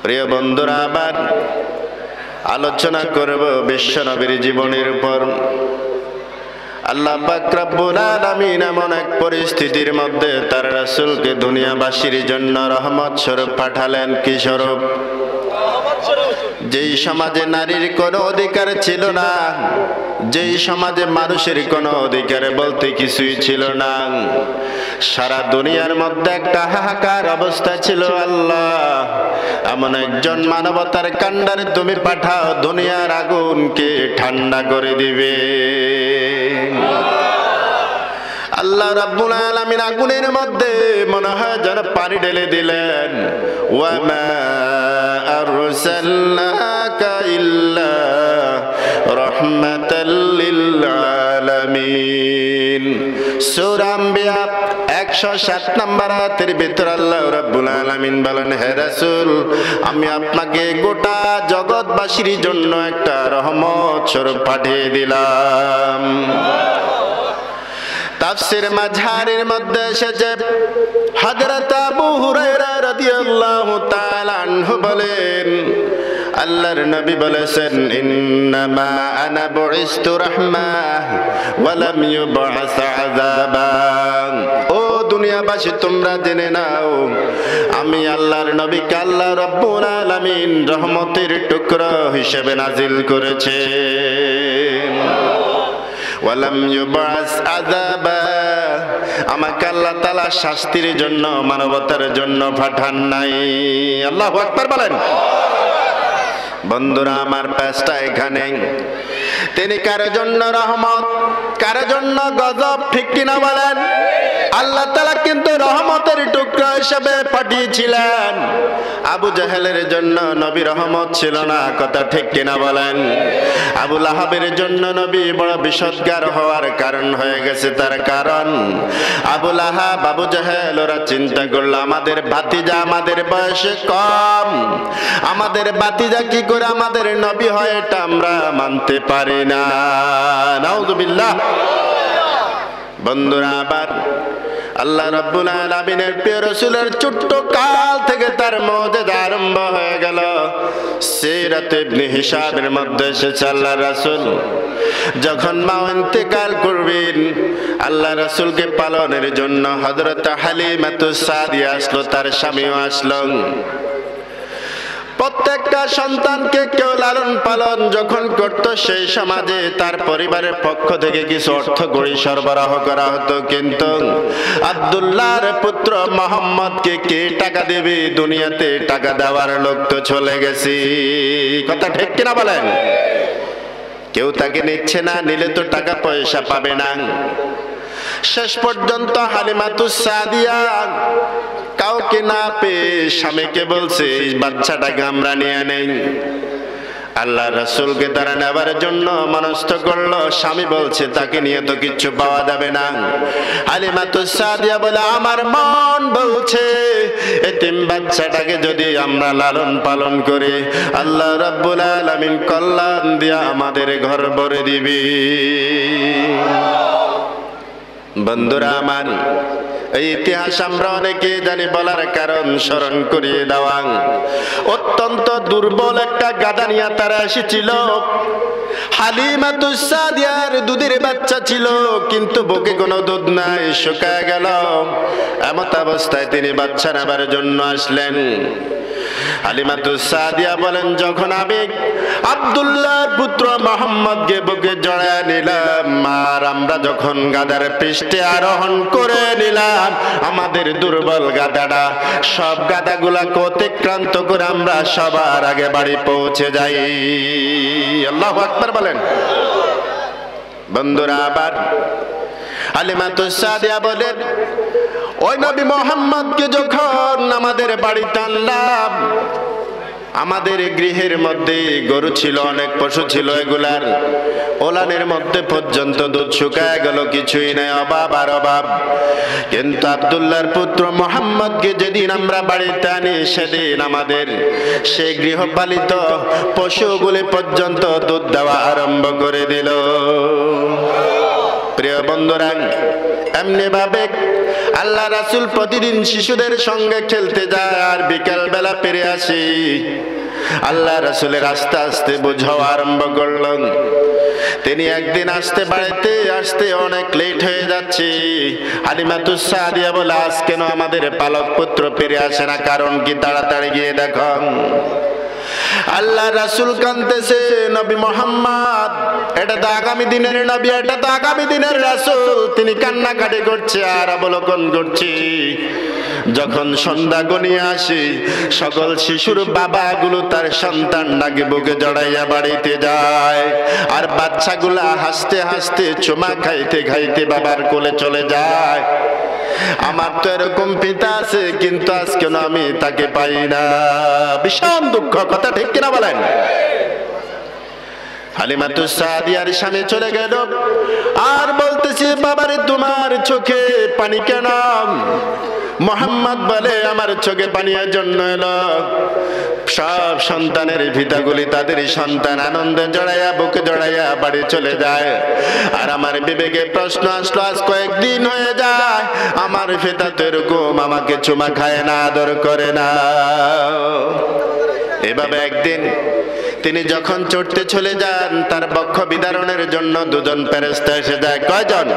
প্রিয় বন্ধুরা, আবার আলোচনা করব বিশ্বনবীর জীবনের উপর। আল্লাহ পাক রব্বুল আলামিন এমন এক পরিস্থিতির মধ্যে তার রাসূলকে দুনিয়াবাসীর জন্য রহমত স্বরূপ পাঠালেন। কি স্বরূপ? যেই সমাজে নারীর কোনো অধিকার ছিল না, যেই সমাজে মানুষের কোনো অধিকার বলতে কিছুই ছিল না, সারা দুনিয়ার মধ্যে একটা হাহাকার অবস্থা ছিল। আল্লাহ, এমন একজন মানবতার কাণ্ডারে তুমি পাঠাও, দুনিয়ার আগুনকে ঠান্ডা করে দিবে। আল্লাহ রাব্বুল আলামিন আগুনের মধ্যে মনে হয় যেন পানি ঢেলে দিলেন। ওয়া মা আরসালনাকা ইল্লা রাহমাতাল লিল আলামিন। সূরা আম্বিয়া 107 নম্বর আয়াতের ভিতর আল্লাহ রাব্বুল আলামিন বলেন, হে রাসূল, আমি আপনাকে গোটা জগৎবাসীর জন্য একটা রহমত স্বরূপ পাঠিয়ে দিলাম। তাফসীর মাঝহারের মধ্যে এসেছে, হযরত আবু হুরায়রা রাদিয়াল্লাহু তাআলা আনহু বলেন, আল্লাহর নবী বলেছেন, ইন্নামা আনা বুইসতু রাহমাহ ওয়া লাম ইউবআস আযাবা। ও দুনিয়াবাসী, তোমরা জেনে নাও, আমি আল্লাহর নবীকে আল্লাহ রাব্বুল আলামিন রহমতের টুকরা হিসেবে নাজিল করেছেন। ওয়ালাম ইউবাস আযাবা, আমাকে আল্লাহ তাআলা শাস্তির জন্য, মানবতার জন্য পাঠান নাই। আল্লাহু আকবার বলেন। বন্ধুরা আমার, পেশটা এখানে, তিনি কারো জন্য রহমত, কারো জন্য গজব, ঠিক কিনা বলেন? আল্লাহ তাআলা কিন্তু রহমতের টুকরা হিসেবে পাঠিয়েছিলেন। আবু জাহেলের জন্য নবী রহমত ছিল না, কথা ঠিক কিনা বলেন? আবু লাহাবের জন্য নবী বড় বিষদগার হওয়ার কারণ হয়ে গেছে। তার কারণ, আবু লাহাব, আবু জাহেল ওরা চিন্তা করলো, আমাদের ভাতিজা আমাদের বয়সে কম, আমাদের ভাতিজা কি করে আমাদের নবী হয়, এটা আমরা মানতে পারি না। নাউযুবিল্লাহ। বন্ধুরা, আবার আল্লাহ রাব্বুল আলামিনের প্রিয় রাসূলের ছোট্ট কাল থেকে তার মুজিজা আরম্ভ হয়ে গেল। সিরাত ইবনে হিশামের মধ্যে এসেছে, আল্লাহ রাসূল যখন মা ইন্তেকাল করবেন, আল্লাহ রাসূলকে পালনের জন্য হযরত হালিমাতুস সাদিয়া আসলো, তার স্বামীও আসলো। প্রত্যেকটা সন্তানকে কেউ লালন পালন যখন করত, সেই সমাজে তার পরিবারের পক্ষ থেকে কিছু অর্থ কড়ি সরবরাহ করা হতো। কিন্তু আব্দুল্লাহর পুত্র মোহাম্মদকে কে টাকা দেবে? দুনিয়াতে টাকা দেওয়ার লোক তো চলে গেছে, কথা ঠিক কিনা বলেন? কেউ তাকে নিচ্ছে না, নিলে তো টাকা পয়সা পাবে না। শেষ পর্যন্ত হালিমাতুস সাদিয়া কাউকে না পেয়ে স্বামীকে বলছে, বাচ্চাটাকে আমরা নিয়ে নেই। আল্লাহ রাসূলকে তারা নেবার জন্য মনস্থ করলো। স্বামী বলছে, তাকে নিয়ে তো কিচ্ছু পাওয়া যাবে না। হালিমাতুস সাদিয়া বলে, আমার মন বলছে এতিম বাচ্চাটাকে যদি আমরা লালন পালন করি, আল্লাহ রাব্বুল আলামিন কল্যাণ দিয়া আমাদের ঘর ভরে দিবি। বন্ধুরা আমার, এই ইতিহাস আমরা অনেকে জানি, বলার কারণ স্মরণ করিয়ে দেওয়া। অত্যন্ত দুর্বল একটা গাধা নিয়ে তারা এসেছিল। হালিমাতুস সাদিয়ার দুধের বাচ্চা ছিল, কিন্তু বুকে কোনো দুধ নাই, শুকায় গেল। এমত অবস্থায় তিনি বাচ্চা নেবার জন্য আসলেন। হালিমাতুস সাদিয়া বলেন, যখন আমি আব্দুল্লাহর পুত্র মোহাম্মদকে বুকে জড়ায় নিলাম, আর আমরা যখন গাধার পৃষ্ঠে আরোহণ করে নিলাম, আমাদের দুর্বল গাধাটা সব গাধাগুলাকে অতিক্রান্ত করে আমরা সবার আগে বাড়ি পৌঁছে যাই। আল্লাহু আকবার বলেন। বন্ধুরা, আবার হালিমাতুস সাদিয়া বলেন, ওই নবী মোহাম্মদকে যখন আমাদের বাড়িতে আনলাম, আমাদের গৃহের মধ্যে গরু ছিল, অনেক পশু ছিল, এগুলার ওলানের মধ্যে পর্যন্ত দুধ শুকায় গেল, কিছুই নাই, অভাব আর অভাব। কিন্তু আব্দুল্লাহর পুত্র মোহাম্মদকে যেদিন আমরা বাড়িতে আনি, সেদিন আমাদের সেই গৃহপালিত পশুগুলি পর্যন্ত দুধ দেওয়া আরম্ভ করে দিল। প্রিয় বন্ধুরা, এমনি ভাবে আল্লাহ রাসূল প্রতিদিন শিশুদের সঙ্গে খেলতে যায় আর বিকাল বেলা ফিরে আসে। আল্লাহ রাসূলের আস্তে আস্তে বোঝাও আরম্ভ করলেন। তিনি একদিন বাড়িতে আসতে অনেক লেট হয়ে যাচ্ছে। হালিমাতুস সাদিয়া বলে, আজ কেন আমাদের পালক পুত্র ফিরে আসে না, কারণ কি? তাড়াতাড়ি গিয়ে দেখো। আল্লাহ রাসূল কাঁদতেছে, নবী মুহাম্মদ, এটা তো আগামী দিনের নবী, এটা তো আগামী দিনের রাসূল। তিনি কান্নাকাটি করছে আর অবলোকন করছে। যখন সন্ধ্যা গনিয়ে আসে, সকল শিশুর বাবাগুলো তার সন্তানটাকে বুকে জড়াইয়া বাড়িতে যায়, আর বাচ্চাগুলা হাসতে হাসতে চুমা খাইতে খাইতে বাবার কোলে চলে যায়। আমার তো এরকম পিতা আছে, কিন্তু আজ কেন আমি তাকে পাই না? ভীষণ দুঃখ, কথা ঠিক কিনা বলেন? হালিমাতুস সাদিয়ার স্বামী চলে গেল আর বলতেছে, বাবারে তোমার চোখে পানি কেন? মোহাম্মদ বলে, আমার চোখে পানির জন্য এলো। সব সন্তানের পিতাগুলি তাদের সন্তান আনন্দে জড়াইয়া বুকে জড়াইয়া বাড়ি চলে যায়। আর আমার বিবেকে প্রশ্ন আসলো, আজ কয়েকদিন হয়ে যায় আমার পিতা তো এরকম আমাকে চুমা খায় না, আদর করে না। এভাবে একদিন তিনি যখন চড়তে চলে যান, তার বক্ষ বিদারণের জন্য দুজন ফেরেশতা এসে যায়। কয়জন?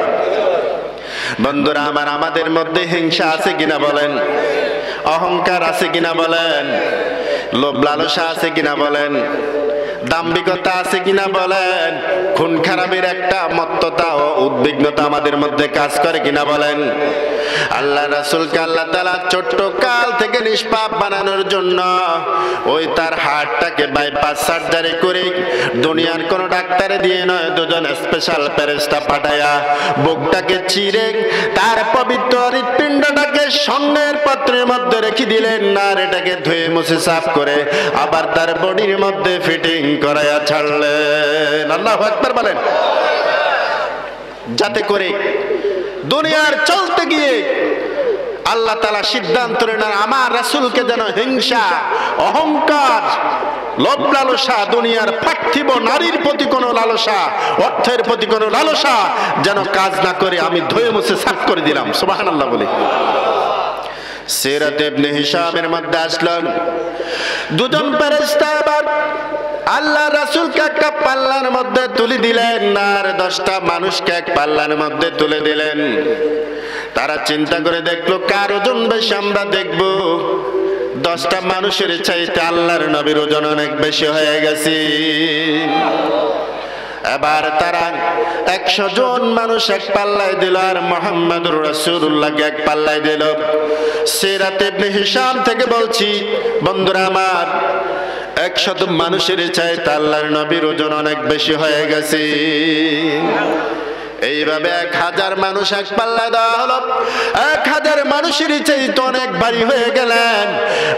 বন্ধুরা আমার, আমাদের মধ্যে হিংসা আছে কিনা বলেন? অহংকার আছে কিনা বলেন? লোভ লালসা আছে কিনা বলেন? দাম্ভিকতা আছে কিনা বলেন? খুন খারাপের একটা মত্ততা ও উদ্বিগ্নতা আমাদের মধ্যে কাজ করে কিনা বলেন? আল্লাহ রাসূলকে আল্লাহ তাআলা ছোট্ট কাল থেকে নিষ্পাপ বানানোর জন্য ওই তার হার্টটাকে বাইপাস সার্জারি করে দুনিয়ার কোন ডাক্তারে দিয়ে নয়, দুজন স্পেশাল ফেরেশতা পাঠায়া বুকটাকে চিরে তার পবিত্র হৃৎপিণ্ডটাকে স্বর্ণের পাত্রের মধ্যে রেখে দিলেন। আর এটাকে ধুয়ে মুছে সাফ করে আবার তার বডির মধ্যে ফিটিং করায়া ছাড়লেন। আল্লাহু আকবার বলেন। যাতে করে দুনিয়ার চলতে গিয়ে আল্লাহ তাআলা সিদ্ধান্ত নেন, আমার রাসূলকে যেন হিংসা, অহংকার, লোভ লালসা, দুনিয়ার পার্থিব নারীর প্রতি কোনো লালসা, অর্থের প্রতি কোনো লালসা যেন কাজ না করে আমি ধুয়ে মুছে সাফ করে দিলাম। সুবহানাল্লাহ বলি। সিরাত ইবনে হিশামের মধ্যে আসলেন দুজন ফেরেশতা, আবার আল্লাহ রাসূলকে একটা পাল্লার মধ্যে তুলে দিলেন আর 10টা মানুষকে এক পাল্লার মধ্যে তুলে দিলেন। তারা চিন্তা করে দেখলো, কার ওজন বেশি আমরা দেখব। 10টা মানুষের চাইতে আল্লাহর নবীর ওজন অনেক বেশি হয়ে গেছে। এবার তারা 100 জন মানুষ এক পাল্লায় দিল আর মুহাম্মদুর রাসূলুল্লাহকে এক পাল্লায় দিল। সিরাত ইবনে হিশাম থেকে বলছি বন্ধুরা আমার, 100 মানুষের চাইতে আল্লাহর নবীর ওজন অনেক বেশি হয়ে গেছে। এইভাবে 1000 মানুষ এক পাল্লায় দেওয়া হলো। 1000 মানুষের চাইতে অনেক ভারী হয়ে গেলেন।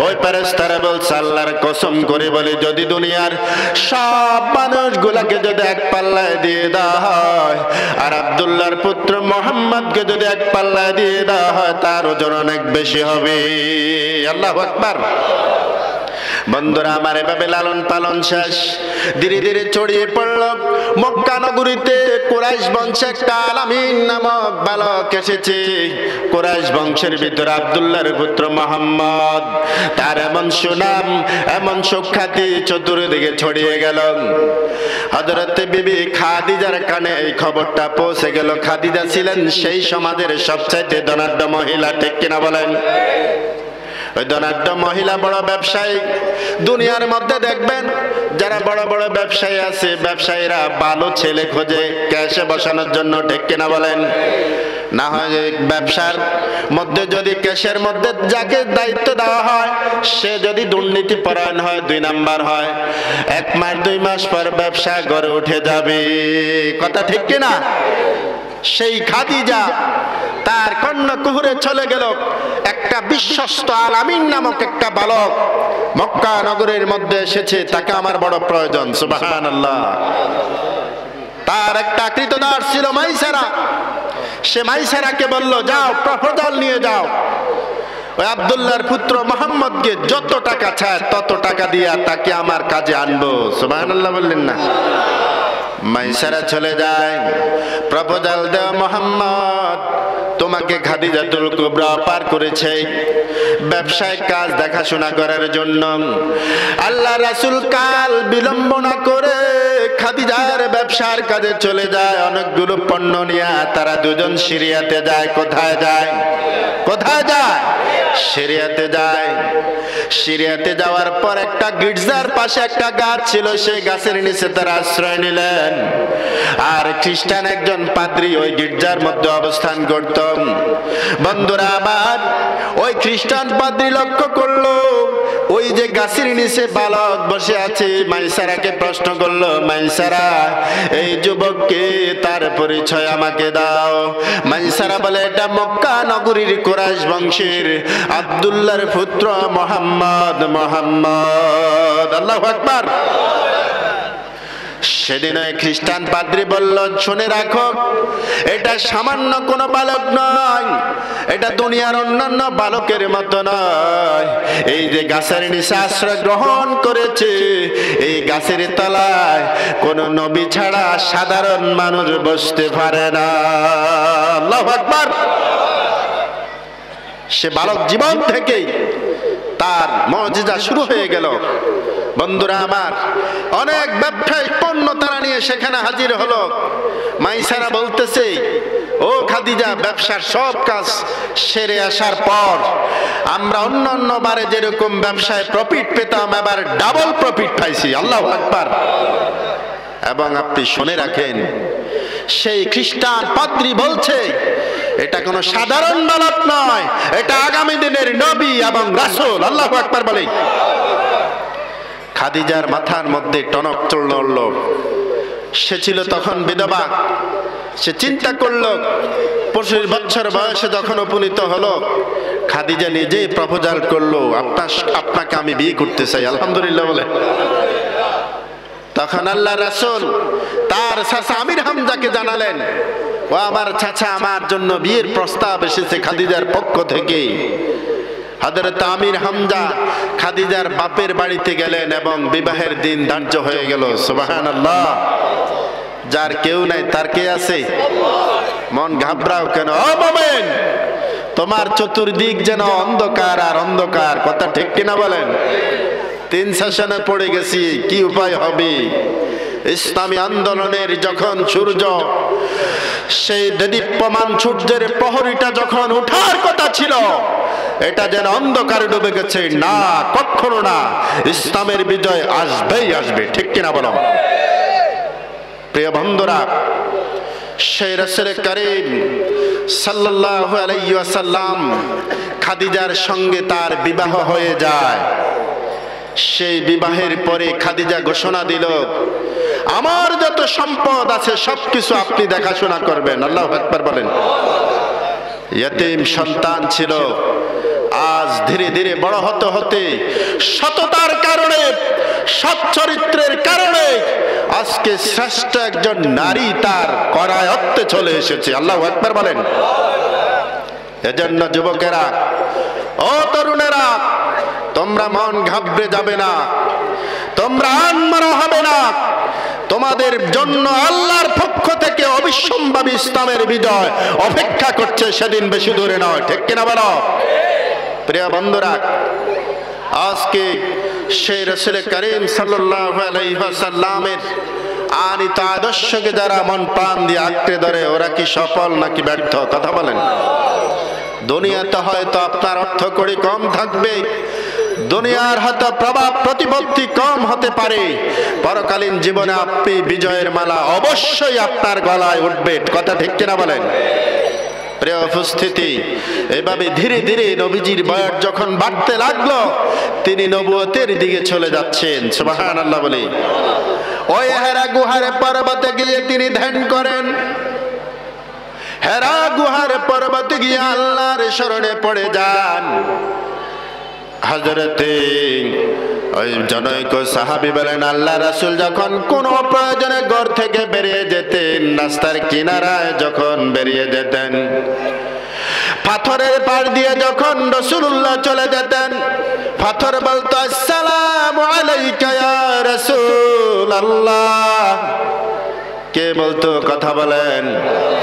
ওই ফেরেশতারা বলছে, আল্লাহর কসম করে বলি, যদি দুনিয়ার সব মানুষগুলাকে যদি এক পাল্লায় দিয়ে দেওয়া হয় আর আব্দুল্লাহর পুত্র মুহাম্মদকে যদি এক পাল্লায় দিয়ে দেওয়া হয়, তার ওজন অনেক বেশি হবে। আল্লাহু আকবার। বন্ধুরা আমার, এভাবে লালন পালন শেষ, ধীরে ধীরে ছড়িয়ে পড়ল মক্কা নগরীতে। কুরাইশ বংশে একটা আলামিন নামক বালক এসেছে। কুরাইশ বংশের ভিতরে আব্দুল্লাহর পুত্র মুহাম্মদ, তার এমন সুনাম, এমন সুখ্যাতি চতুর্দিকে ছড়িয়ে গেল। হযরত বিবি খাদিজার কানে এই খবরটা পৌঁছে গেল। খাদিজা ছিলেন সেই সমাজের সবচাইতে ধনাঢ্য মহিলা, ঠিক কিনা বলেন? ওই ধনাঢ্য মহিলা বড় ব্যবসায়ী। দুনিয়ার মধ্যে দেখবেন যারা বড় বড় ব্যবসায়ী আছে, ব্যবসায়ীরা ভালো ছেলে খোঁজে ক্যাশে বসানোর জন্য, ঠিক কিনা বলেন? না হয় ব্যবসার মধ্যে যদি ক্যাশের মধ্যে যাকে দায়িত্ব দেওয়া হয় সে যদি দুর্নীতি পরায়ণ হয়, 2 নাম্বার হয়, 1 মাস 2 মাস পর ব্যবসা গড়ে উঠে যাবে। কথা ঠিক কিনা? সেই খাদিজা তার কন্যা কুহুরে চলে গেল। একটা বিশ্বস্ত আলামিন নামক একটা বালক মক্কা নগরের মধ্যে এসেছে, তাকে আমার বড় প্রয়োজন। সুবহানাল্লাহ। তার একটা কৃতদাস ছিল মাইসারা। সে মাইসারাকে বলল, যাও প্রপোজাল নিয়ে যাও, ওই আব্দুল্লাহর পুত্র মুহাম্মদকে যত টাকা চায় তত টাকা দিয়া তাকে আমার কাজে আনবো। সুবহানাল্লাহ বললেন না? মাইসারা চলে যায়, প্রপোজাল দেওয়া মোহাম্মদ তোমাকে খাদিজাতুল কুবরা পার করেছে ব্যবসায় কাজ দেখাশোনা করার জন্য। আল্লাহ রাসূল কাল বিলম্ব না করে খাদিজার ব্যবসার কাজে চলে যায়। অনেকগুলো পণ্য নিয়ে তারা দুজন সিরিয়াতে যায়। কোথায় যায়? কোথায় যায়? সিরিয়াতে যায়। সিরিয়াতে যাওয়ার পর একটা গির্জার পাশে একটা গাছ ছিল, সেই গাছের নিচে তারা আশ্রয় নিলেন। আর খ্রিস্টান একজন পাদ্রী ওই গির্জার মধ্যে অবস্থান করত। বন্ধুরা আবার ওই খ্রিস্টান পাদ্রী লক্ষ্য করলো ওই যে গাছের নিচে বালক বসে আছে। মাইসারাকে প্রশ্ন করলো, মাইসারা এই যুবককে, তার পরিচয় আমাকে দাও। মাইসারা বলে, এটা মক্কা নগরীর কুরাইশ বংশের আব্দুল্লাহর পুত্র মোহাম্মদ। মোহাম্মদ, আল্লাহু আকবার। সেদিন ওই খ্রিস্টান পাদ্রী বলল, শুনে রাখো, এটা সামান্য কোনো বালক নয়, এটা দুনিয়ার অন্যান্য বালকের মতো নয়। এই যে গাছের নিচে আশ্রয় গ্রহণ করেছে, এই গাছের তলায় কোন নবী ছাড়া সাধারণ মানুষ বসতে পারে না। আল্লাহু আকবার। সে বালক জীবন থেকেই তার মুজিজা শুরু হয়ে গেল। বন্ধুরা আমার, অনেক ব্যবসায়িক পণ্য তারা নিয়ে সেখানে হাজির হলো। মাইসারা বলতেছে, ও খাদিজা, ব্যবসার সব কাজ সেরে আসার পর আমরা অন্যান্য বারে যেরকম ব্যবসায় প্রফিট পেতাম, এবার ডাবল প্রফিট পাইছি। আল্লাহু আকবার। এবং আপনি শুনে রাখেন, সেই খ্রিস্টান পাদ্রী বলছে, এটা কোনো সাধারণ বালক নয়, এটা আগামী দিনের নবী এবং রাসূল। আল্লাহু আকবার বলে। খাদিজার মাথার মধ্যে টনক চড়ল। সে ছিল তখন বিধবা। সে চিন্তা করল, 25 বছর বয়সে যখন উপনীত হলো, খাদিজা নিজেই প্রপোজাল করলো, আপনাকে আমি বিয়ে করতে চাই। আলহামদুলিল্লাহ বলে। তখন আল্লাহ রাসূল তার চাচা আমির হামজাকে জানালেন, ও আমার চাচা, আমার জন্য বিয়ের প্রস্তাব এসেছে খাদিজার পক্ষ থেকে। হযরত আমির হামজা খাদিজার বাপের বাড়িতে গেলেন এবং বিবাহের দিন ধার্য হয়ে গেল। সুবহানাল্লাহ। যার কেউ নাই তার কে আছে? মন ঘাবড়াও কেন? ও মুমিন, তোমার চতুর্দিক যেন অন্ধকার আর অন্ধকার। কথা ঠিক কিনা বলেন? 3 সেশনে পড়ে গেছি, কি উপায় হবে? ইসলামী আন্দোলনের যখন সূর্য, সেই দীপ্যমান সূর্যের প্রহরীটা যখন ওঠার কথা ছিল, এটা যেন অন্ধকারে ডুবে গেছে। না, কখনো না। ইসলামের বিজয় আসবেই আসবে। ঠিক কিনা বলো? প্রিয় বন্ধুরা, সেই রাসূল করিম সাল্লাল্লাহু আলাইহি ওয়াসাল্লাম খাদিজার সঙ্গে তার বিবাহ হয়ে যায়। সেই বিবাহের পরে খাদিজা ঘোষণা দিল, আমার যত সম্পদ আছে সবকিছু আপনি দেখাশোনা করবেন। আল্লাহু আকবার বলেন। ইয়তীম সন্তান ছিল, আজ ধীরে ধীরে বড় হতে হতে সততার কারণে, সৎ চরিত্রের কারণে আজকে শ্রেষ্ঠ একজন নারী তার করায়ত্তে চলে এসেছে। আল্লাহু আকবার বলেন। এজন্য যুবকেরা, ও তরুণেরা, তোমরা মন ঘাবড়ে যাবে না, তোমরা আনমনা হবে না। তোমাদের জন্য আল্লাহর পক্ষ থেকে অবিসম্ভাবী ইসলামের বিজয় অপেক্ষা করছে, সেদিন বেশি দূরে নয়। ঠিক কিনা বলো? প্রিয় বন্ধুরা, আজকে সেই রাসূল করিম সাল্লাল্লাহু আলাইহি ওয়াসাল্লামের আনিত আদর্শকে যারা মন প্রাণ দিয়ে আঁকড়ে ধরে, ওরা কি সফল নাকি ব্যর্থ? কথা বলেন। দুনিয়াতে হয়তো আপনার অর্থ কড়ি কম থাকবে, দুনিয়ার হয়তো প্রভাব প্রতিপত্তি কম হতে পারে, পরকালীন জীবনে আপনি বিজয়ের মালা অবশ্যই আপনার গলায় উঠবে। কথা ঠিক কিনা বলেন? প্রিয় উপস্থিতি, এভাবে ধীরে ধীরে নবীজির বয়স যখন বাড়তে লাগলো, তিনি নবুয়তের দিকে চলে যাচ্ছেন। সুবহানাল্লাহ বলে। ওই হেরা গুহার পর্বতে গিয়ে তিনি ধ্যান করেন। হেরা গুহার পর্বতে গিয়ে আল্লাহর শরণে পড়ে যান। হযরতে ওই জনৈক সাহাবী বলেন, আল্লাহ রাসূল যখন কোনো প্রয়োজনে ঘর থেকে বেরিয়ে যেতেন, রাস্তার কিনারায় যখন বেরিয়ে যেতেন, পাথরের পাড় দিয়ে যখন রাসূলুল্লাহ চলে যেতেন, পাথর বলতো, আসসালামু আলাইকা ইয়া রাসূলুল্লাহ। কে বলতো কথা বলেন?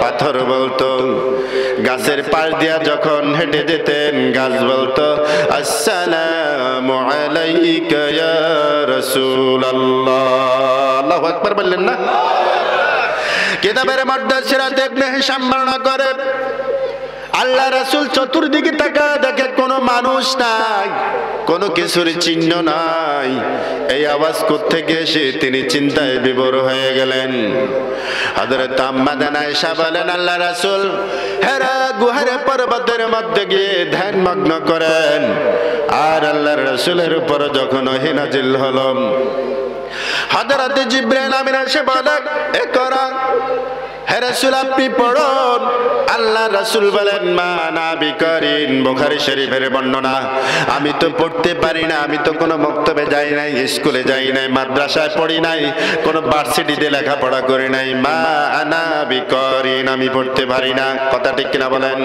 পাথর বলতো। গাছের পাশ দিয়া যখন হেঁটে যেতেন গাছ বলতো আসসালামু আলাইকা ইয়া রাসূলুল্লাহ। আল্লাহু আকবার বললেন না? কিতাবের মধ্যে সিরাত ইবনে হিশাম বর্ণনা করে আল্লাহ রাসূল চতুর্দিকে তাকায় দেখে কোনো মানুষ নাই, কোনো কিছুর চিহ্ন নাই। এই আওয়াজ কোত্থেকে এসে তিনি চিন্তায় বিভোর হয়ে গেলেন। হযরত আম্মা আয়েশা বলেন আল্লাহ রাসূল হেরা গুহার পর্বতের মধ্যে গিয়ে ধ্যান মগ্ন করেন। আর আল্লাহর রাসূলের উপর যখন ওহী নাজিল হলো, হযরত জিবরাইল আমিন এসে বলেন ইকরা, হে রাসূল আপনি পড়ুন। আল্লাহ রাসূল বলেন মা না বিকারিন, বুখারী শরীফের বর্ণনা। আমি তো পড়তে পারি না, আমি তো কোনো মক্তবে যাই নাই, স্কুলে যাই নাই, মাদ্রাসায় পড়ি নাই, কোনো ভার্সিটিতে লেখাপড়া করি নাই। মা আনা বিকারিন, আমি পড়তে পারি না। কথা ঠিক কিনা বলেন?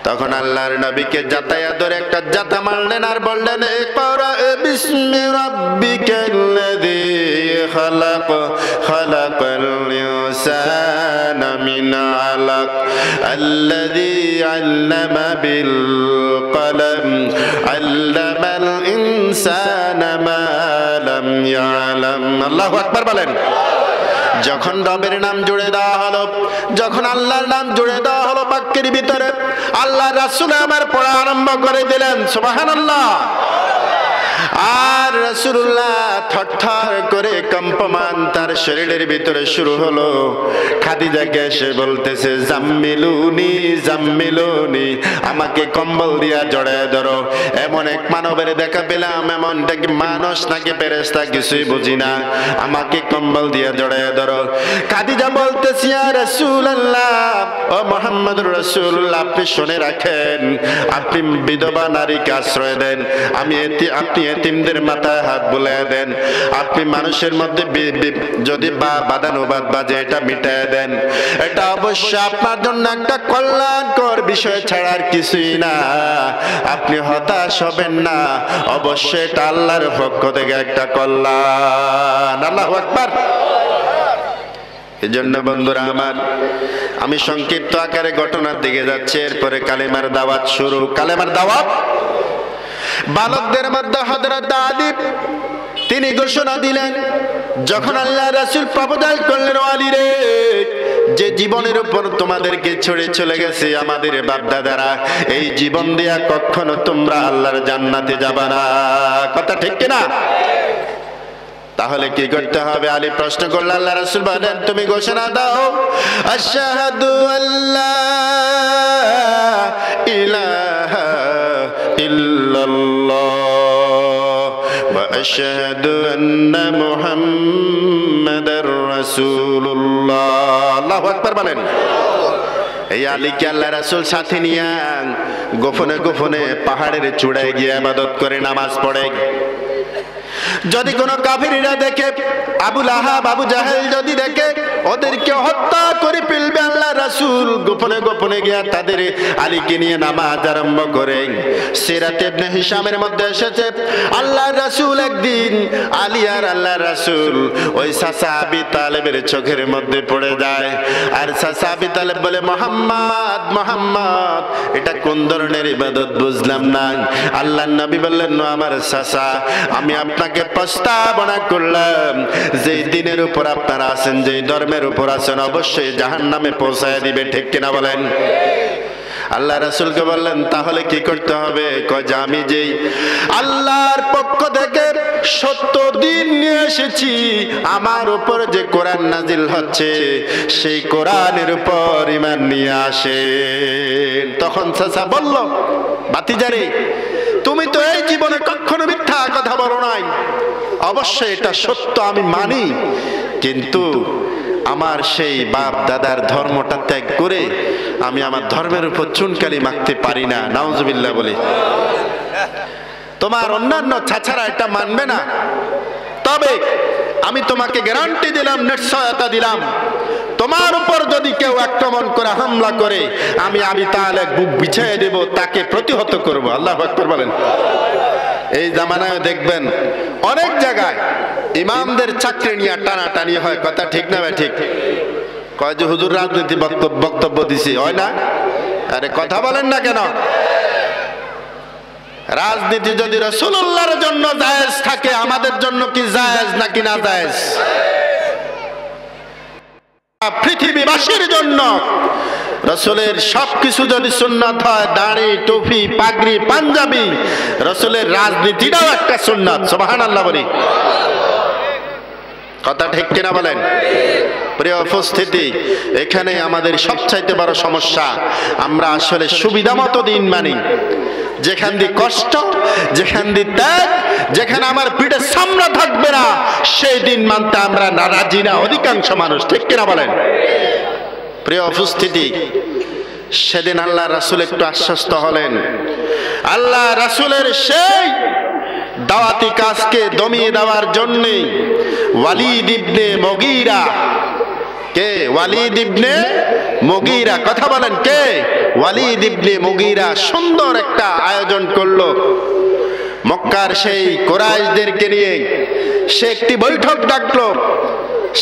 তখন আল্লাহর নবীকে জাতায়া ধরে একটা জাতা মারলেন আর বললেন ইকরা বিসমি রাব্বিকাল্লাযী খালাক, খালাকাল ইনসানা মিন আলাক, আল্লাযী আল্লামা বিল কলম, আল্লামাল ইনসানা মা লাম ইয়ালাম। আল্লাহু আকবার বলেন। যখন রবের নাম জুড়ে দেওয়া হলো, যখন আল্লাহর নাম জুড়ে দেওয়া হলো বাক্যের ভিতরে, আল্লাহ রাসূল আমার পড়া আরম্ভ করে দিলেন সুবহানাল্লাহ। আর রাসূলুল্লাহ থরথর করে কম্পমান তার শরীরের ভিতরে শুরু হলো। খাদিজাকে এসে বলতেছে জাম্মিলুনি জাম্মিলুনি, আমাকে কম্বল দিয়া জড়ায় ধরো। এমন এক মানবের দেখা পেলাম, এমনটা কি মানুষ নাকি ফেরেশতা কিছুই বুঝি না, আমাকে কম্বল দিয়া জড়ায় ধরো। খাদিজা বলতেছে ইয়া রাসূলুল্লাহ, ও মুহাম্মদুর রাসূলুল্লাহ আপনি শুনে রাখেন, আপনি বিধবা নারীকে আশ্রয় দেন, আপনি এতিমদের মাথায় হাত বুলায় দেন, আপনি মানুষের মধ্যে যদি বাদানুবাদ বাজে এটা মিটায় দেন। এটা অবশ্য আপনার জন্য একটা কল্যাণকর বিষয় ছাড়া আর কিছুই না। আপনি হতাশ হবেন না, অবশ্যই এটা আল্লাহর পক্ষ থেকে একটা কল্যাণ। আল্লাহু আকবার। এজন্য বন্ধুরা আমার, আমি সংক্ষিপ্ত আকারে ঘটনার দিকে যাচ্ছি, এরপরে কালেমার দাওয়াত শুরু। কালেমার দাওয়াত বালকদের মধ্যে হযরত আলী তিনি ঘোষণা দিলেন, যখন আল্লাহ রাসূল প্রপোজাল করলেন আলী রে, যে জীবনের উপর তোমাদেরকে ছেড়ে চলে গেছে আমাদের বাপ দাদারা, এই জীবন দিয়া কখনো তোমরা আল্লাহর জান্নাতে যাবা না। কথা ঠিক কিনা? তাহলে কি করতে হবে? আলী প্রশ্ন করলেন, আল্লাহ রাসূল বলেন তুমি ঘোষণা দাও আশহাদু আল্লা ইলাহা ইল্লাল্লাহ ওয়া আশহাদু আন্না মুহাম্মাদার রাসূলুল্লাহ। আল্লাহু আকবার বলেন। এই আলীকে আল্লাহ রাসূল সাথে নিয়ে গোপনে গোপনে পাহাড়ের চূড়ায় গিয়ে ইবাদত করে নামাজ পড়ে। যদি কোনো কাফিররা দেখে, আবু লাহাব আবু জাহেল যদি দেখে, ওদেরকে হত্যা করে ফেলবে। আল্লাহ রাসূল গোপনে গোপনে গিয়া তাদের আলীকে নিয়ে নামাজ আরম্ভ করে। সিরাত ইবনে হিশামের মধ্যে এসেছে আল্লাহ রাসূল একদিন আলী আর আল্লাহ রাসূল ওই চাচা আবি তালেবের চোখের মধ্যে পড়ে যায়। আর চাচা আবি তালেব বলে মুহাম্মদ মুহাম্মদ, এটা কোন ধরনের ইবাদত বুঝলাম না। আল্লাহর নবী বললেন আমার চাচা, আমি আপনাকে প্রস্তাবনা করলাম যে দিনের উপর আপনারা আছেন, যে ধর্মের উপর আছেন, অবশ্যই জাহান্নামে পৌঁছায় দিবে। ঠিক কিনা বলেন? আল্লাহ রাসূলকে বললেন তাহলে কি করতে হবে? কয় যে আমি যেই আল্লাহর পক্ষ থেকে সত্য দিন নিয়ে এসেছি, আমার উপর যে কোরআন নাজিল হচ্ছে সেই কোরআনের উপর ঈমান নিয়ে আসেন। তখন চাচা বলল, ভাতিজারে তুমি তো এই জীবনে কখনো মিথ্যা কথা বলো নাই, অবশ্যই এটা সত্য আমি মানি, কিন্তু আমার সেই বাপ দাদার ধর্মটা ত্যাগ করে আমি আমার ধর্মের উপর চুনকালি মাখতে পারি না। নাউজুবিল্লাহ বলি। তোমার অন্যান্য চাচারা এটা মানবে না, তবে আমি তোমাকে গ্যারান্টি দিলাম, নিশ্চয়তা দিলাম, তোমার উপর যদি কেউ আক্রমণ করে হামলা করে আমি আবি তালেব বুক বিছিয়ে দেব, তাকে প্রতিহত করব। আল্লাহু আকবার বলেন। এই জামানায় দেখবেন অনেক জায়গায় ইমামদের চাকরি নিয়ে টানাটানি হয়, কথা ঠিক না ভাই? ঠিক কয় যে হুজুর রাজনীতি বক্তব্য দিছি, হয় না? আরে কথা বলেন না কেন? রাজনীতি যদি রাসূলুল্লাহর জন্য জায়েজ থাকে, আমাদের জন্য কি জায়েজ নাকি না জায়েজ? পৃথিবীবাসীর জন্য রাসূলের সবকিছু যদি সুন্নাত হয়, দাড়ি, টুপি, পাগড়ি, পাঞ্জাবি, রাসূলের রাজনীতিটাও একটা সুন্নাত। সুবহানাল্লাহ বলি, কথা ঠিক কিনা বলেন? প্রিয় উপস্থিতি, এখানে আমাদের সবচাইতে বড় সমস্যা, আমরা আসলে সুবিধা মতো দিন মানি। যেখান দিয়ে কষ্ট, যেখান দিয়ে ত্যাগ, যেখানে আমার পিঠে সামনে থাকবে না, সেই দিন মানতে আমরা রাজি না অধিকাংশ মানুষ, ঠিক কিনা বলেন? প্রিয় উপস্থিতি, সেদিন আল্লাহ রাসূল একটু আশ্বস্ত হলেন। আল্লাহ রাসূলের সেই দাওয়াতি কাজকে দমিয়ে দেওয়ার জন্য ওয়ালিদ ইবনে মুগীরা, কে? ওয়ালিদ ইবনে মুগীরা, কথা বলেন কে? ওয়ালিদ ইবনে মুগীরা সুন্দর একটা আয়োজন করলো। মক্কার সেই কুরাইশদেরকে নিয়ে সে একটি বৈঠক ডাকলো,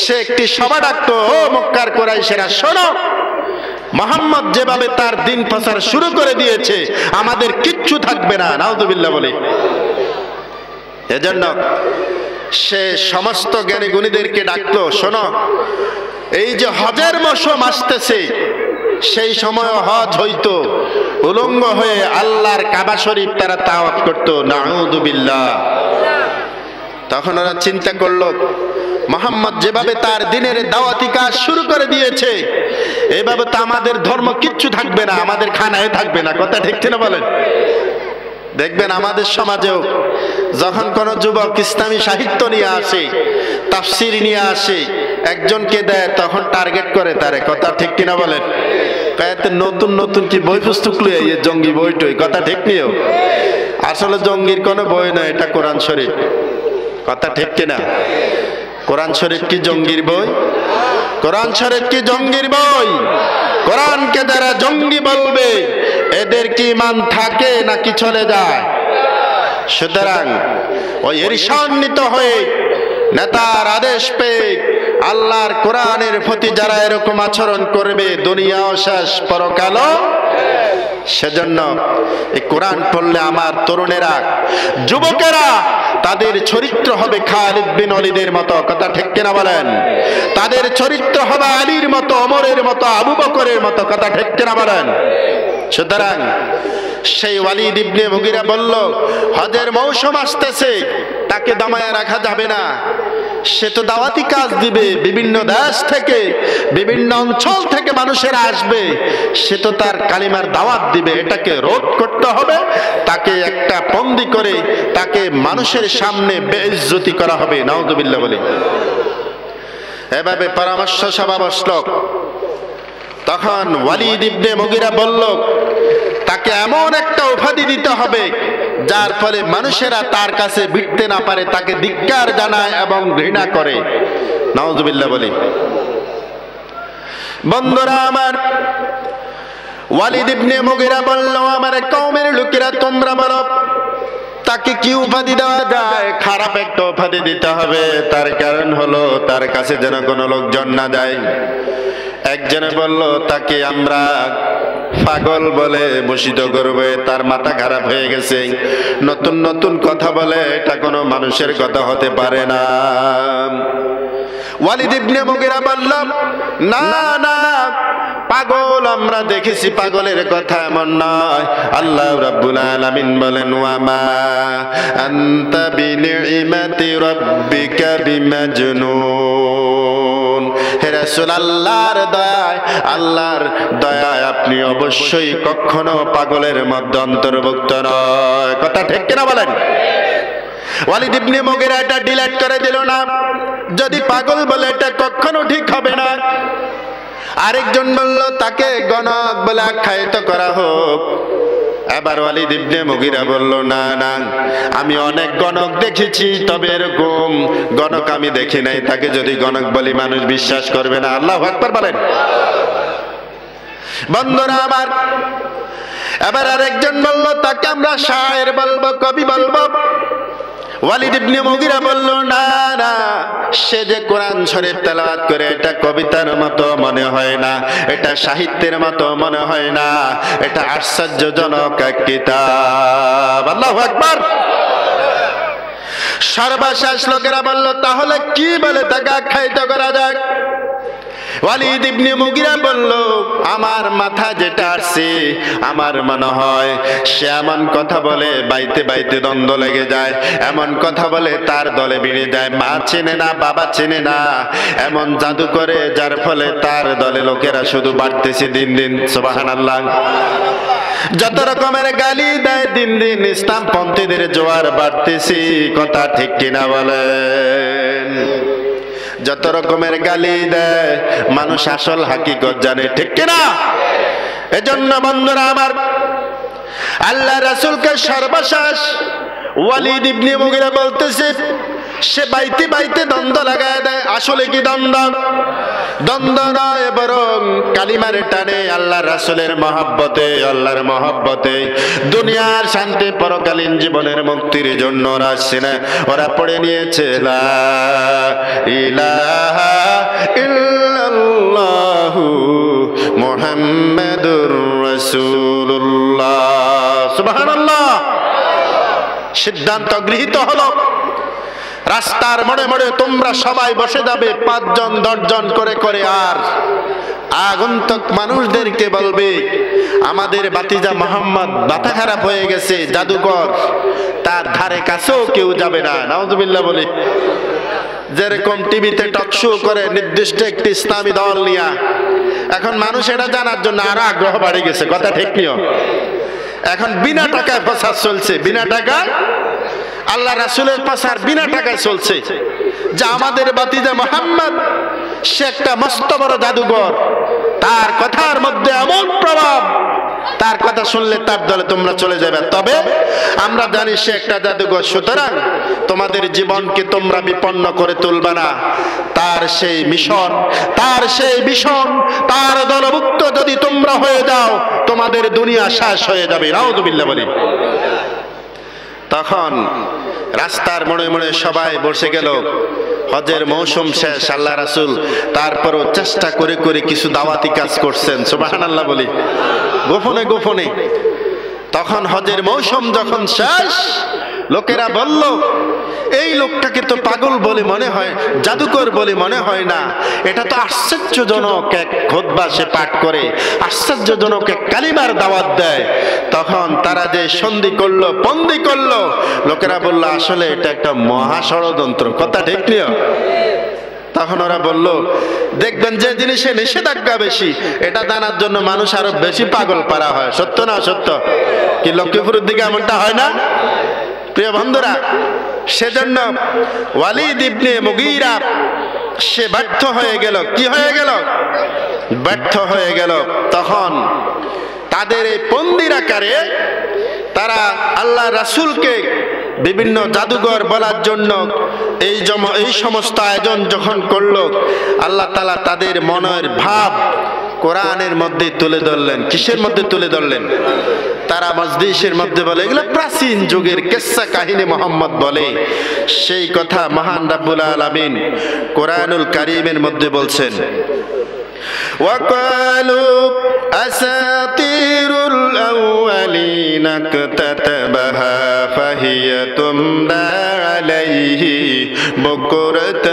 সে একটি সভা ডাকলো। ও মক্কার কুরাইশেরা, শোনো, মুহাম্মদ যেভাবে তার দিন প্রচার শুরু করে দিয়েছে, আমাদের কিচ্ছু থাকবে না। নাউযুবিল্লাহ বলি। এজন্য সে সমস্ত জ্ঞানী গুণীদেরকে ডাকলো, শোনো, এই যে হজের মৌসুম আসতেছে, সেই সময় হজ হইতো, উলঙ্গ হয়ে আল্লাহর কাবা শরীফ তারা তাওয়াফ করতো। নাউযুবিল্লাহ। তখন ওরা চিন্তা করলো, মুহাম্মদ যেভাবে তার দিনের দাওয়াতি কাজ শুরু করে দিয়েছে, এভাবে তো আমাদের ধর্ম কিচ্ছু থাকবে না, আমাদের খানায় থাকবে না, কথা ঠিক না বলেন? দেখবেন আমাদের সমাজেও যখন কোন যুবক ইসলামী সাহিত্য নিয়ে আসে, তাফসীর নিয়ে আসে, একজনকে দেয়, তখন টার্গেট করে তারে, কথা ঠিক কিনা বলেন? নতুন নতুন কি বই পুস্তক লইয়া জঙ্গি বই টই, কথা ঠিক নিও। আসলে জঙ্গির কোনো বই নয়, এটা কোরআন শরীফ, কথা ঠিক কিনা? কোরআন শরীফ কি জঙ্গির বই? কোরআন শরীফ কি জঙ্গির বই? কোরআনকে যারা জঙ্গি বলবে, এদের কি ঈমান থাকে নাকি চলে যায়? সুতরাং ওই ঈর্ষান্বিত হয়ে নেতার আদেশ পেয়ে আল্লাহর কোরআনের প্রতি যারা এরকম আচরণ করবে, দুনিয়াও শেষ, পরকালও। সেজন্য এই কোরআন পড়লে আমার তরুণেরা, যুবকেরা, তাদের চরিত্র হবে খালিদ বিন ওয়ালিদের মতো, কথা ঠিক কিনা বলেন? তাদের চরিত্র হবে আলীর মতো, ওমরের মতো, আবু বকরের মতো, কথা ঠিক কিনা বলেন? সুতরাং সেই ওয়ালিদ ইবনে মুগীরা বলল, হজের মৌসুম আসতেছে, তাকে দমায় রাখা যাবে না। সে তো দাওয়াতি কাজ দিবে, বিভিন্ন দেশ থেকে, বিভিন্ন অঞ্চল থেকে মানুষেরা আসবে, সে তো তার কালিমার দাওয়াত দিবে, এটাকে রোধ করতে হবে। তাকে একটা বন্দী করে তাকে মানুষের সামনে বেইজ্জতি করা হবে। নাউযুবিল্লাহ বলি। এভাবে পরামর্শ সভা বসল। তখন ওয়ালিদ ইবনে মুগীরা বলল, তাকে এমন একটা উপাধি দিতে হবে যার ফলে মানুষেরা তার কাছে ভিড়তে না পারে, তাকে ধিক্কার জানায় এবং ঘৃণা করে। নাউযুবিল্লাহ বলি। বন্ধুরা আমার, ওয়ালিদ ইবনে মুগীরা বলল, আমার কওমের লোকেরা, তোমরা বলো তাকে কি উপাধি দেওয়া যায়? খারাপ একটা উপাধি দিতে হবে। তার কারণ হলো তার কাছে যেন কোনো লোকজন না যায়। একজনে বলল, তাকে আমরা পাগল বলে ভূষিত করবে, তার মাথা খারাপ হয়ে গেছে, নতুন নতুন কথা বলে, এটা কোনো মানুষের কথা হতে পারে না। ওয়ালিদ ইবনে মুগীরা বলল, না না, পাগল আমরা দেখেছি, পাগলের কথা এমন নয়। আল্লাহ রাব্বুল আলামিন বলেন, ওয়ামা আনতা বিনিমাতি রাব্বিকা বিমাজনুন। হে রাসূল, আল্লাহর দয়ায় আপনি অবশ্যই কখনো পাগলের মধ্যে অন্তর্ভুক্ত নয়, কথা ঠিক কিনা বলেন? ওয়ালিদ ইবনে মুগীরা এটা ডিলিট করে দিল না, যদি পাগল বলে এটা কখনো ঠিক হবে না। আরেকজন বলল, তাকে গণক বলে আখ্যায়িত করা হোক। এবার ওয়ালিদ ইবনে মুগীরা বলল, না না, আমি অনেক গণক দেখেছি, তবে এরকম গণক আমি দেখি নাই, তাকে যদি গণক বলি মানুষ বিশ্বাস করবে না। আল্লাহু আকবার বলেন। বন্ধুরা আমার, এবার আরেকজন বলল তাকে আমরা শায়ের বলবো, কবি বলবো। ওয়ালিদ ইবনে মুগিরা বলল না না, সে যে কোরআন শরীফ তেলাওয়াত করে এটা কবিতার মতো মনে হয় না, এটা সাহিত্যের মতো মনে হয় না, এটা আশ্চর্যজনক এক কিতাব। আল্লাহু আকবার। সর্বশেষ লোকেরা বলল তাহলে কি বলে তাকে আখ্যায়িত করা যায়? ওয়ালিদ ইবনে মুগিরা বলল আমার মাথা যেটা আসছে, আমার মনে হয় সে এমন কথা বলে বাইতে বাইতে দ্বন্দ্ব লেগে যায়, এমন কথা বলে তার দলে ভিড়ে যায়, মা চেনে না বাবা চেনে না, এমন জাদু করে যার ফলে তার দলে লোকেরা শুধু বাড়তেছে দিন দিন। সুবহানাল্লাহ। যত রকমের গালি দেয় দিন দিন ইসলামপন্থীদের জোয়ার বাড়তেছে, কথা ঠিক কিনা বলেন? যত রকমের গালি দেয় মানুষ আসল হাকিকত জানে, ঠিক কিনা? এজন্য বন্ধুরা আমার, আল্লাহ রাসূলকে সর্বশেষ ওয়ালিদ ইবনে মুগিরা বলতেছে সে বাইতে বাইতে দ্বন্দ্ব লাগায় দেয়। আসলে কি দ্বন্দ্ব? দ্বন্দ্ব নয়, বরং কালিমার টানে আল্লাহ রাসূলের মহব্বতে, আল্লাহর মহব্বতে, দুনিয়ার শান্তি পরকালীন জীবনের মুক্তির জন্য ওরা আসছে না, ওরা পড়ে নিয়েছে লা ইলাহা ইল্লাল্লাহু মুহাম্মাদুর রাসূলুল্লাহ। সুবহানাল্লাহ। সিদ্ধান্ত গৃহীত হলো, রাস্তার মোড়ে মোড়ে তোমরা সবাই বসে যাবে 5 জন 10 জন করে করে, আর আগন্তুক মানুষদেরকে বলবে আমাদের বাতিজা মোহাম্মদ মাথা খারাপ হয়ে গেছে, জাদুকর, তার ধারে কাছেও কেউ যাবে না। নাউজুবিল্লাহ বলি। যেরকম টিভিতে টক শো করে নির্দিষ্ট একটি ইসলামী দল নিয়া, এখন মানুষ এটা জানার জন্য আরো আগ্রহ বাড়ে গেছে, কথা ঠিক নিও। এখন বিনা টাকায় প্রচার চলছে, বিনা টাকায় আল্লাহ রাসূলের প্রচার বিনা টাকায় চলছে, যে আমাদের বাতিজা মুহাম্মদ সে একটা মস্ত বড় জাদুঘর, তার কথার মধ্যে এমন প্রভাব, তার কথা শুনলে তার দলে তোমরা চলে যাবে। তবে আমরা জানি সে একটা জাদুঘর, সুতরাং তোমাদের জীবনকে তোমরা বিপন্ন করে তুলবে না। তার সেই মিশন, তার সেই মিশন, তার দলভুক্ত যদি তোমরা হয়ে যাও তোমাদের দুনিয়া শেষ হয়ে যাবে। নাউযুবিল্লাহ বলি। তখন রাস্তার মোড়ে মোড়ে সবাই বসে গেল। হজের মৌসুম শেষ, আল্লাহ রাসূল তারপরও চেষ্টা করে করে কিছু দাওয়াতি কাজ করছেন। সুবহানাল্লাহ বলি। গোপনে গোপনে। তখন হজের মৌসুম যখন শেষ, লোকেরা বলল এই লোকটাকে তো পাগল বলে মনে হয়, জাদুকর বলে মনে হয় না, এটা তো আশ্চর্যজনক এক খুতবা সে পাঠ করে, আশ্চর্যজনক এক কালিমার দাওয়াত দেয়। তখন তারা যে সন্ধি করলো, বন্দি করলো, লোকেরা বলল আসলে এটা একটা মহা ষড়যন্ত্র, কথা ঠিক নিও। তখন ওরা বলল দেখবেন যে জিনিসে নিষেধাজ্ঞা বেশি, এটা জানার জন্য মানুষ আরো বেশি পাগল পারা হয়। সত্য না সত্য? কি লক্ষ্মীপুরের দিকে এমনটা হয় না প্রিয় বন্ধুরা? সেজন্য ওয়ালিদ ইবনে মুগীরা সে ব্যর্থ হয়ে গেল। কি হয়ে গেল? ব্যর্থ হয়ে গেল। তখন তাদের এই বন্দির আকারে তারা আল্লাহ রাসূলকে বিভিন্ন জাদুঘর বলার জন্য এই সমস্ত আয়োজন যখন করলো, আল্লাহ তাআলা তাদের মনের ভাব কোরআনের মধ্যে তুলে ধরলেন। কিসের মধ্যে তুলে ধরলেন? তারা মজলিসের মধ্যে বলে, এগুলো প্রাচীন যুগের কিস্সা কাহিনী মুহাম্মদ বলে। সেই কথা মহান রব্বুল আলামিন কোরআনুল কারীমের মধ্যে বলছেন, وقالوا أساطير الأولين اكتتبها فهي تملى عليه بكرة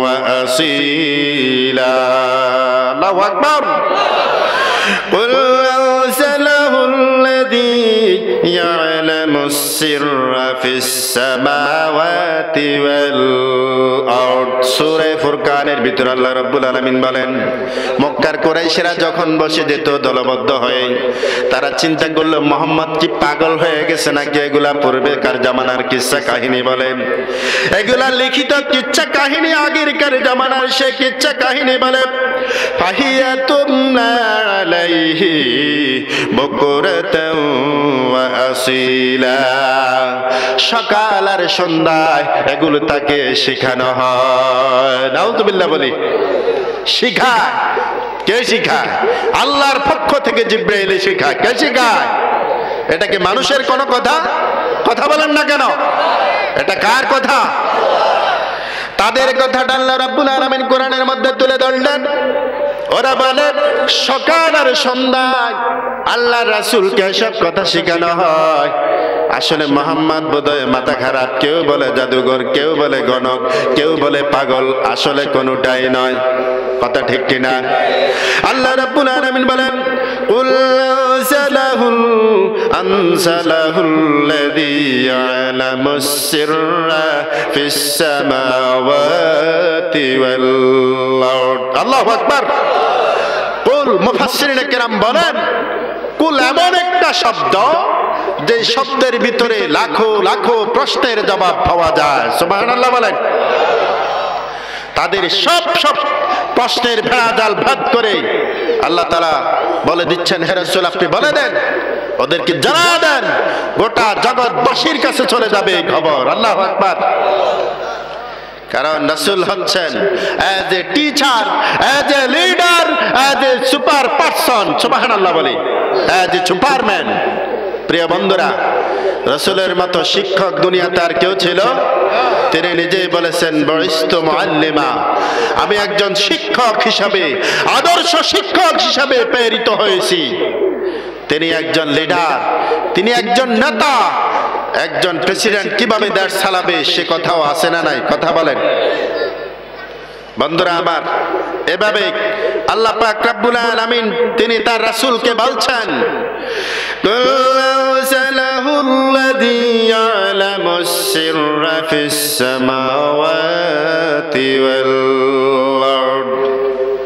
وأصيلا الله أكبر قل أرسله الذي يعلم السر في السماوات والأرض। সূরা ফুরকানের ভিতর আল্লাহ রাব্বুল আলামিন বলেন, মক্কার কুরাইশরা যখন বসে যেত দলবদ্ধ হয়ে, তারা চিন্তা করলো মুহাম্মদ কি পাগল হয়ে গেছে নাকি এগুলা পূর্বেকার জামানার কিচ্ছা কাহিনী বলে, এগুলা লিখিত কিচ্ছা কাহিনী, আগেরকার জামানার সে কিচ্ছা কাহিনী বলে। ফাহিয়াতুম আলাইহি বুকরাতাও ওয়া আসিলা, সকাল আর সন্ধ্যায় এগুলো তাকে শেখানো হয়। নাউযুবিল্লাহ বলি। শিখায়। কে শিখায়? আল্লাহর পক্ষ থেকে জিব্রাইল শিখায়। কে শিখায়? এটা কি মানুষের কোনো কথা? কথা বলেন না কেন? এটা কার কথা? তাদের কথাটা আল্লাহ রাব্বুল আলামিন কোরআনের মধ্যে তুলে ধরলেন। ওরা বলে সকাল আর সন্ধ্যায় আল্লাহর রাসূলকে এসব কথা শেখানো হয়। আসলে মুহাম্মদ বোধহয় মাথা খারাপ, কেউ বলে জাদুঘর, কেউ বলে গণক, কেউ বলে পাগল, আসলে কোনোটাই নয়। কথা ঠিক কিনা? আল্লাহ রাব্বুল আলামিন বলেন কুল আনসালাহুল্লাযী ইয়ালামুস সিররা ফিস সামাওয়াতি ওয়াল আরদ। আল্লাহু আকবার। কুল, মুফাসসিরিনে কেরাম বলেন কুল এমন একটা শব্দ যে শব্দের ভিতরে লাখো লাখো প্রশ্নের জবাব পাওয়া যায়। সুবহানাল্লাহ বলেন। তাদের সব প্রশ্নের ভেড়াজাল ভেদ করে আল্লাহ তাআলা বলে দিচ্ছেন, হে রাসূল আপনি বলে দেন, ওদেরকে জানা দেন, গোটা জগৎবাসীর কাছে চলে যাবে এই খবর। আল্লাহু আকবার। কারণ রাসূল হচ্ছেন as a teacher, as a leader, as a super person. সুবহানাল্লাহ বলে, অ্যাজ এ সুপারম্যান। প্রিয় বন্ধুরা, রাসূলের মতো শিক্ষক দুনিয়াতে আর কেউ ছিল? তিনি নিজেই বলেছেন বুইস্তু মুআল্লিমা, আমি একজন শিক্ষক হিসাবে, আদর্শ শিক্ষক হিসাবে প্রেরিত হয়েছি। তিনি একজন লিডার, তিনি একজন নেতা। একজন প্রেসিডেন্ট কিভাবে দেশ চালাবে সে কথাও আছে না নাই? কথা বলেন বন্ধুরা আমার। এভাবে আল্লাহ পাক রব্বুল আলামিন তিনি তার রাসূলকে বলছেন আনসালাহুল্লাযী ইয়ালামুস সিররা ফিস সামাওয়াতি ওয়াল আরদ।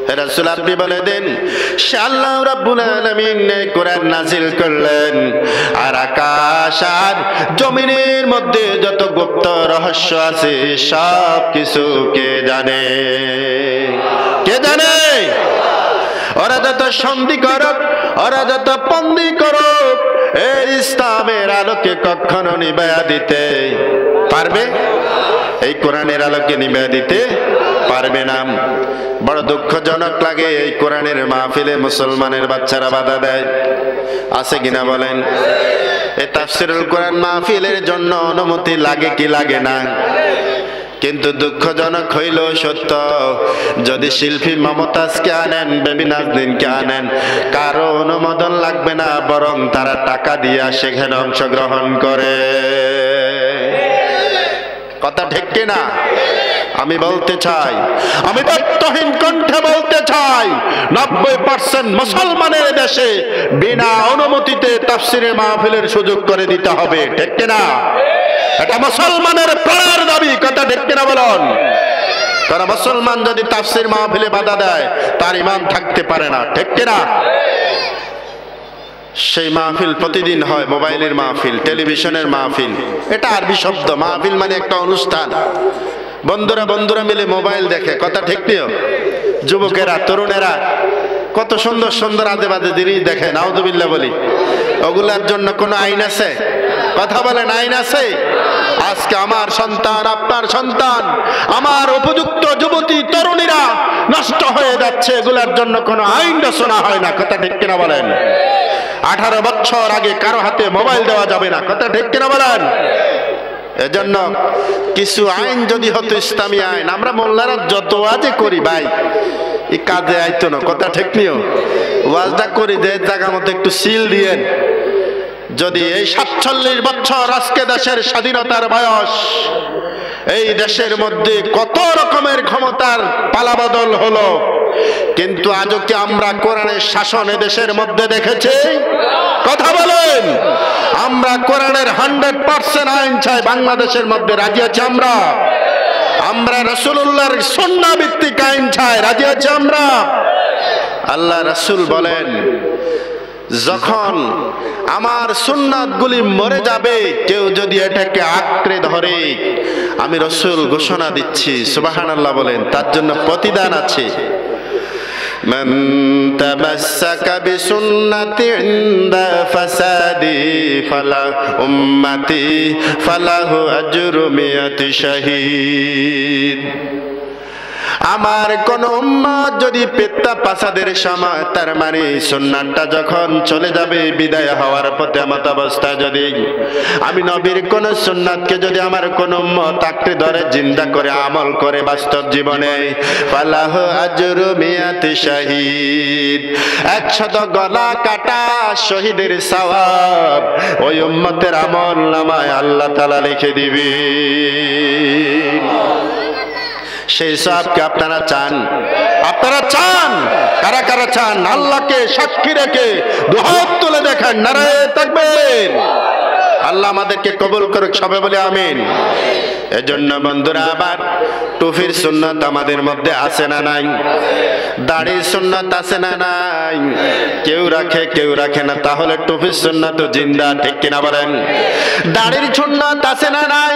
হে রাসূল আপনি বলে দেন, সে আল্লাহ রাব্বুল আলামিন কোরআন নাযিল করলেন আর আকাশ আর জমিনের মধ্যে যত গুপ্ত রহস্য আছে সব কিছু কে জানে? কে জানে? ওরা যত সন্ধি করুক, ওরা যত বন্দী করুক, এই ইসলামের আলোকে কখনো নিভাইয়া দিতে পারবে? এই কোরআনের আলোকে নিভাইয়া দিতে পারবে না। বড় দুঃখজনক লাগে, এই কোরআনের মাহফিলে মুসলমানের বাচ্চারা বাধা দেয়। আছে কিনা বলেন? এই তাফসীরুল কোরআন মাহফিলের জন্য অনুমতি লাগে কি লাগে না? কিন্তু দুঃখজনক হইল সত্য, যদি শিল্পী মমতাজকে আনেন, বেবি নাজনীনকে আনেন, কারো অনুমোদন লাগবে না, বরং তারা টাকা দিয়ে সেখানে অংশগ্রহণ করে। কথা ঠিক কিনা? আমি বলতে চাই, আমি দায়িত্বহীন কণ্ঠে বলতে চাই, 90% মুসলমানের দেশে বিনা অনুমতিতে তাফসীরের মাহফিলের সুযোগ করে দিতে হবে। ঠিক কিনা? এটা মুসলমানের প্রাণের দাবি। কথা ঠিক কিনা বলুন? কারণ মুসলমান যদি তাফসীর মাহফিলে বাধা দেয় তার ঈমান থাকতে পারে না। ঠিক কিনা? সেই মাহফিল প্রতিদিন হয়, মোবাইলের মাহফিল, টেলিভিশনের মাহফিল। এটা আরবি শব্দ। মাহফিল মানে একটা অনুষ্ঠান। বন্ধুরা মিলে মোবাইল দেখে। কথা ঠিক নিও? যুবকেরা, তরুণেরা কত সুন্দর সুন্দর আজে বাজে জিনিস দেখে, নাউযুবিল্লাহ বলি। ওগুলার জন্য কোনো আইন আছে? কথা বলেন, আইন আছে? আজকে আমার সন্তান, আপনার সন্তান, আমার উপযুক্ত যুবতী তরুণীরা নষ্ট হয়ে যাচ্ছে, এগুলার জন্য কোনো আইন রচনা হয় না। কথা ঠিক কিনা বলেন? 18 বছর আগে কারো হাতে মোবাইল দেওয়া যাবে না। কথা ঠিক কিনা বলেন? এজন্য কিছু আইন যদি হতো ইসলামী আইন, আমরা মোল্লারা যত ওয়াজে করি ভাই, এই কাজে আইতো না। কথা ঠিক নিও? ওয়াজটা করি যে জায়গা মতো একটু সিল দিয়েন। যদি এই 47 বছর আজকে দেশের স্বাধীনতার বয়স, এই দেশের মধ্যে কত রকমের ক্ষমতার পালাবদল হলো, কিন্তু আজও কি আমরা কোরআনের শাসন দেশের মধ্যে দেখেছি? কথা বলেন। আমরা কোরআনের 100% আইন চাই বাংলাদেশের মধ্যে, রাজি আছি আমরা? আমরা রাসূলুল্লাহর সুন্নাহ ভিত্তিক আইন চাই, রাজি আছি আমরা? আল্লাহ রাসূল বলেন, যখন আমার সুন্নাতগুলি মরে যাবে, কেউ যদি এটাকে আঁকড়ে ধরে, আমি রাসূল ঘোষণা দিচ্ছি, সুবহানাল্লাহ বলেন, তার জন্য প্রতিদান আছে। মান তামাসসাকা বিসুন্নতি ইনদা ফাসাদি ফালা উম্মতি ফালাহু আজরু মিয়াতি শাহীদ। আমার কোন উম্মত যদি পেত্তা পাসাদের সময়, তার মানে সুন্নাতটা যখন চলে যাবে, বিদায় হওয়ার পথে এমত অবস্থা, যদি আমি নবীর কোন সুন্নাতকে যদি আমার কোন উম্মত আঁকড়ে ধরে জিন্দা করে আমল করে বাস্তব জীবনে, ফালাহ আজরু মিয়াতি শাহীদ, 100 গলা কাটা শহীদের সওয়াব ওই উম্মতের আমল নামায় আল্লাহ তাআলা লিখে দিবে। সেই সবকে আপনারা চান? আপনারা চান? কারা কারা চান? আল্লাহকে সাক্ষী রেখে দুহাত তুলে দেখেন, নারায়ে তাকবীর। আল্লাহ আমাদেরকে কবুল করুক, সবাই বলে আমিন। এজন্য বন্ধুরা, আবার টুপির সুন্নাত আমাদের মধ্যে আছে না নাই? দাড়ির সুন্নাত আছে না নাই? কেউ রাখে কেউ রাখে না, তাহলে টুপির সুন্নাত তো জিন্দা, ঠিক কিনা বলেন? দাড়ির সুন্নাত আছে না নাই?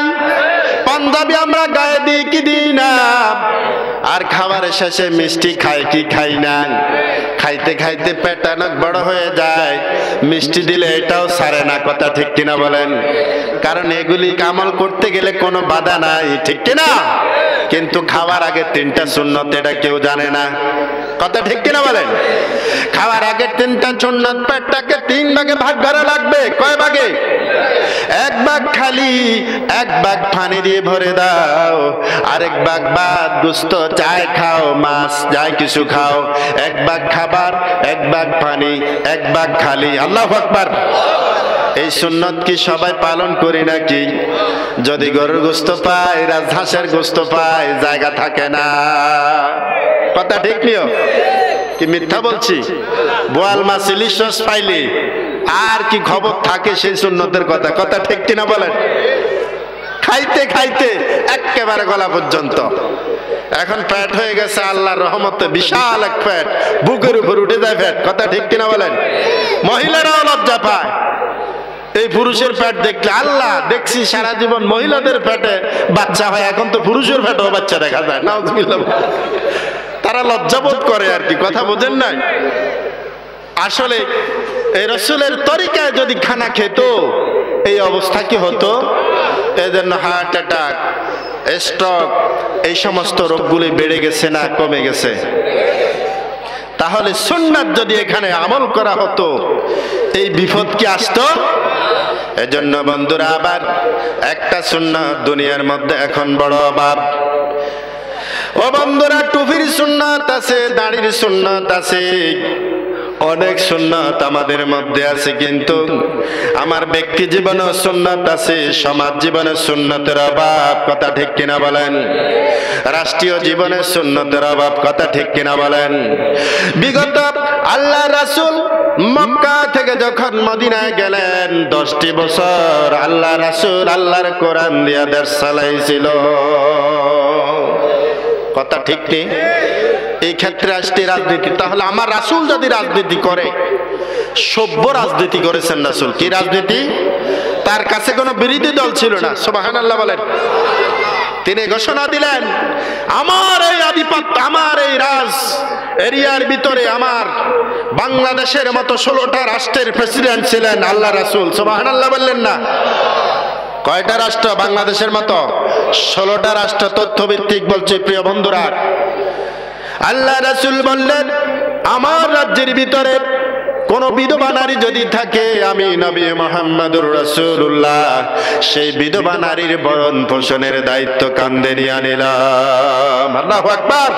পাঞ্জাবি আমরা গায়ে দিই কি দিই না? আর খাবারের শেষে মিষ্টি খাই কি খাই না? খাইতে খাইতে পেট অনেক বড় হয়ে যায়, মিষ্টি দিলে এটাও সারে না, কথা ঠিক কিনা বলেন? কারণ এগুলি আমল করতে গেলে কোনো বাধা নাই, ঠিক কিনা? কিন্তু খাওয়ার আগে 3টা সুন্নত, এটা কেউ জানে না, কথা ঠিক কিনা বলেন? খাওয়ার আগে 3টা সুন্নত, পেটটাকে 3 ভাগে ভাগ করা লাগবে। কয় ভাগে? 1 ভাগ খালি, 1 ভাগ পানি দিয়ে ভরে দাও, আরেক ভাগ ভাত, গোস্ত, চায় খাও, মাছ যাই কিছু খাও। 1 ভাগ খাবার, 1 ভাগ পানি, 1 ভাগ খালি। আল্লাহু আকবার। এই সুন্নত কি সবাই পালন করি নাকি? যদি গরুর গোস্ত পাই, রাজহাঁসের গোস্ত পাই, জায়গা থাকে না, কথা ঠিক নিও কি মিথ্যা বলছি? বোয়াল মাছ, ইলিশ মাছ পাইলি আর কি খবর থাকে সেই সুন্নতের কথা, কথা ঠিক কিনা বলেন? খাইতে খাইতে একেবারে গলা পর্যন্ত। এখন পেট হয়ে গেছে আল্লাহর রহমতে বিশাল এক পেট, বুকের উপর উঠে যায় পেট, কথা ঠিক কিনা বলেন? মহিলারাও লজ্জা পায় এই পুরুষের পেট দেখলে। আল্লাহ, দেখছি সারা জীবন মহিলাদের পেটে বাচ্চা হয়, এখন তো পুরুষের পেটেও বাচ্চা দেখা যায়, নাউজুবিল্লাহ। তারা লজ্জাবোধ করে আর কি, কথা বোঝেন নাই? আসলে এই রাসূলের তরিকায় যদি খানা খেত, এই অবস্থা কি হতো? এজন্য হার্ট অ্যাটাক, স্ট্রোক, এই সমস্ত রোগগুলি বেড়ে গেছে না কমে গেছে? তাহলে সুন্নাত যদি এখানে আমল করা হতো, এই বিপদ কি আসতো? এজন্য বন্ধুরা, আবার একটা সুন্নাত দুনিয়ার মধ্যে এখন বড় অভাব। ও বন্ধুরা, টুপির সুন্নাত আছে, দাড়ির সুন্নাত আছে, অনেক সুন্নাত আমাদের মধ্যে আছে, কিন্তু আমার ব্যক্তি জীবনে সুন্নাত আছে, সমাজ জীবনে সুন্নতের অভাব, কথা ঠিক কিনা বলেন? রাষ্ট্রীয় জীবনে সুন্নতের অভাব, কথা ঠিক কিনা বলেন? বিগত আল্লাহ রাসূল মক্কা থেকে যখন মদিনায় গেলেন, 10টি বছর আল্লাহ রাসূল আল্লাহর কোরআন দিয়া দেশ চালাইছিল, কথা ঠিক নেই? এই ক্ষেত্রে আসছে রাজনীতি। তাহলে আমার রাসূল যদি রাজনীতি করে, সভ্য রাজনীতি করেছেন রাসূল। কি রাজনীতি? তার কাছে কোনো বিরোধী দল ছিল না, সুবহানাল্লাহ বলেন। তিনি ঘোষণা দিলেন, আমার এই আধিপত্য, আমার এই রাজ এরিয়ার ভিতরে আমার বাংলাদেশের মতো 16টা রাষ্ট্রের প্রেসিডেন্ট ছিলেন আল্লাহ রাসূল, সুবহানাল্লাহ বললেন না? কয়টা রাষ্ট্র বাংলাদেশের মতো? 16টা রাষ্ট্র। তথ্যভিত্তিক বলছি প্রিয় বন্ধুরা। আল্লাহ রাসূল বললেন, আমার রাজ্যের ভিতরে কোন বিধবা নারী যদি থাকে, আমি নবী মুহাম্মদুর রাসূলুল্লাহ সেই বিধবা নারীর ভরণ পোষণের দায়িত্ব কাঁধে নিয়ে নিলাম। আল্লাহু আকবার।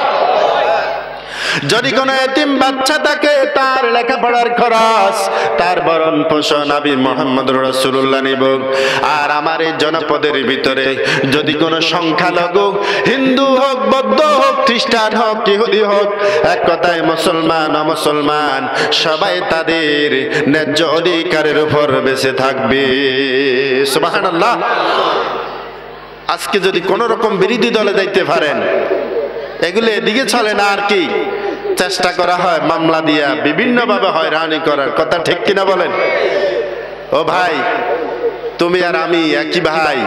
যদি কোনো এতিম বাচ্চা থাকে, তার লেখাপড়ার খরচ, তার ভরণ পোষণ আমি মুহাম্মদুর রাসূলুল্লাহ নিব। আর আমার এই জনপদের ভিতরে যদি কোনো সংখ্যালঘু, হিন্দু হোক, বৌদ্ধ হোক, খ্রিস্টান হোক, ইহুদি হোক, এক কথায় মুসলমান অমুসলমান, সবাই তাদের ন্যায্য অধিকারের উপর বেঁচে থাকবে। সুবহানাল্লাহ। আজকে যদি কোনো রকম বিরোধী দলে যাইতে পারেন, এগুলো এদিকে চলে না, আর কি চেষ্টা করা হয় মামলা দিয়া বিভিন্নভাবে হয়রানি করার, কথা ঠিক কিনা বলেন? ও ভাই, তুমি আর আমি একই ভাই,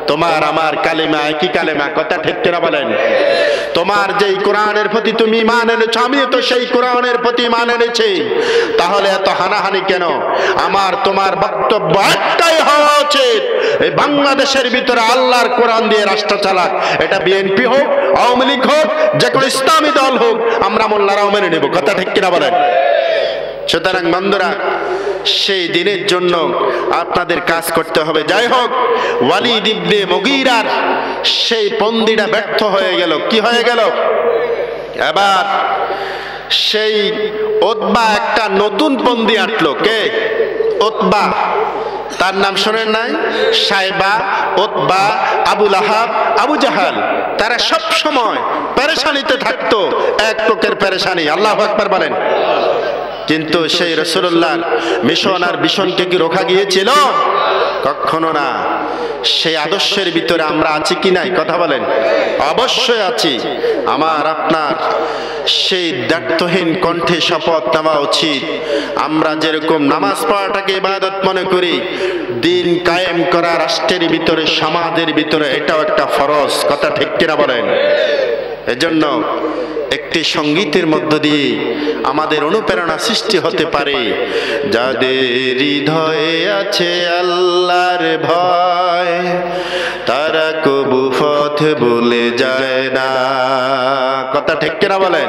তোমার আমার কালেমা একই কালেমা, কথা ঠিক কিনা বলেন? তোমার যেই কোরআনের প্রতি তুমি ঈমান এনেছো, আমিও তো সেই কোরআনের প্রতি ঈমান এনেছি, তাহলে এত হানাহানি কেন? আমার তোমার বক্তব্য একটাই হওয়া উচিত, এই বাংলাদেশের ভিতরে আল্লাহর কোরআন দিয়ে রাষ্ট্র চালাক। এটা বিএনপি হোক, আওয়ামী লীগ হোক, যে কোনো ইসলামী দল হোক, আমরা মোল্লারাও মেনে নেব, কথা ঠিক কিনা বলেন? সুতরাং বন্ধুরা, সেই দিনের জন্য আপনাদের কাজ করতে হবে। যাই হোক, ওয়ালিদ ইবনে মুগীরার সেই বন্দীটা ব্যর্থ হয়ে গেল। কি হয়ে গেল? এবার সেই উতবা একটা নতুন বন্দী আটলো। কে? উতবা। তার নাম শোনেন নাই? সাইবা, উতবা, আবু লাহাব, আবু জাহাল। তারা সব সময় পেরেশানিতে থাকতো, এক লোকের পেরেশানি। আল্লাহু আকবার বলেন। কিন্তু সেই রাসূলুল্লাহর মিশন আর ভিশনকে কি রোখা গিয়েছিল? কখনো না। সেই আদর্শের ভিতরে আমরা আছি কি নাই? কথা বলেন। অবশ্যই আছি। আমার আপনার সেই দায়িত্বহীন কণ্ঠে শপথ নেওয়া উচিত, আমরা যেরকম নামাজ পড়াটাকে ইবাদত মনে করি, দিন কায়েম করা রাষ্ট্রের ভিতরে, সমাজের ভিতরে এটাও একটা ফরজ, কথা ঠিক কিনা বলেন? এজন্য একটি সঙ্গীতের মধ্য দিয়ে আমাদের অনুপ্রেরণা সৃষ্টি হতে পারে। যাদের হৃদয়ে আছে আল্লাহর ভয়, তারা কবু পথ ভুলে যায় না, কথা ঠিক কিনা বলেন?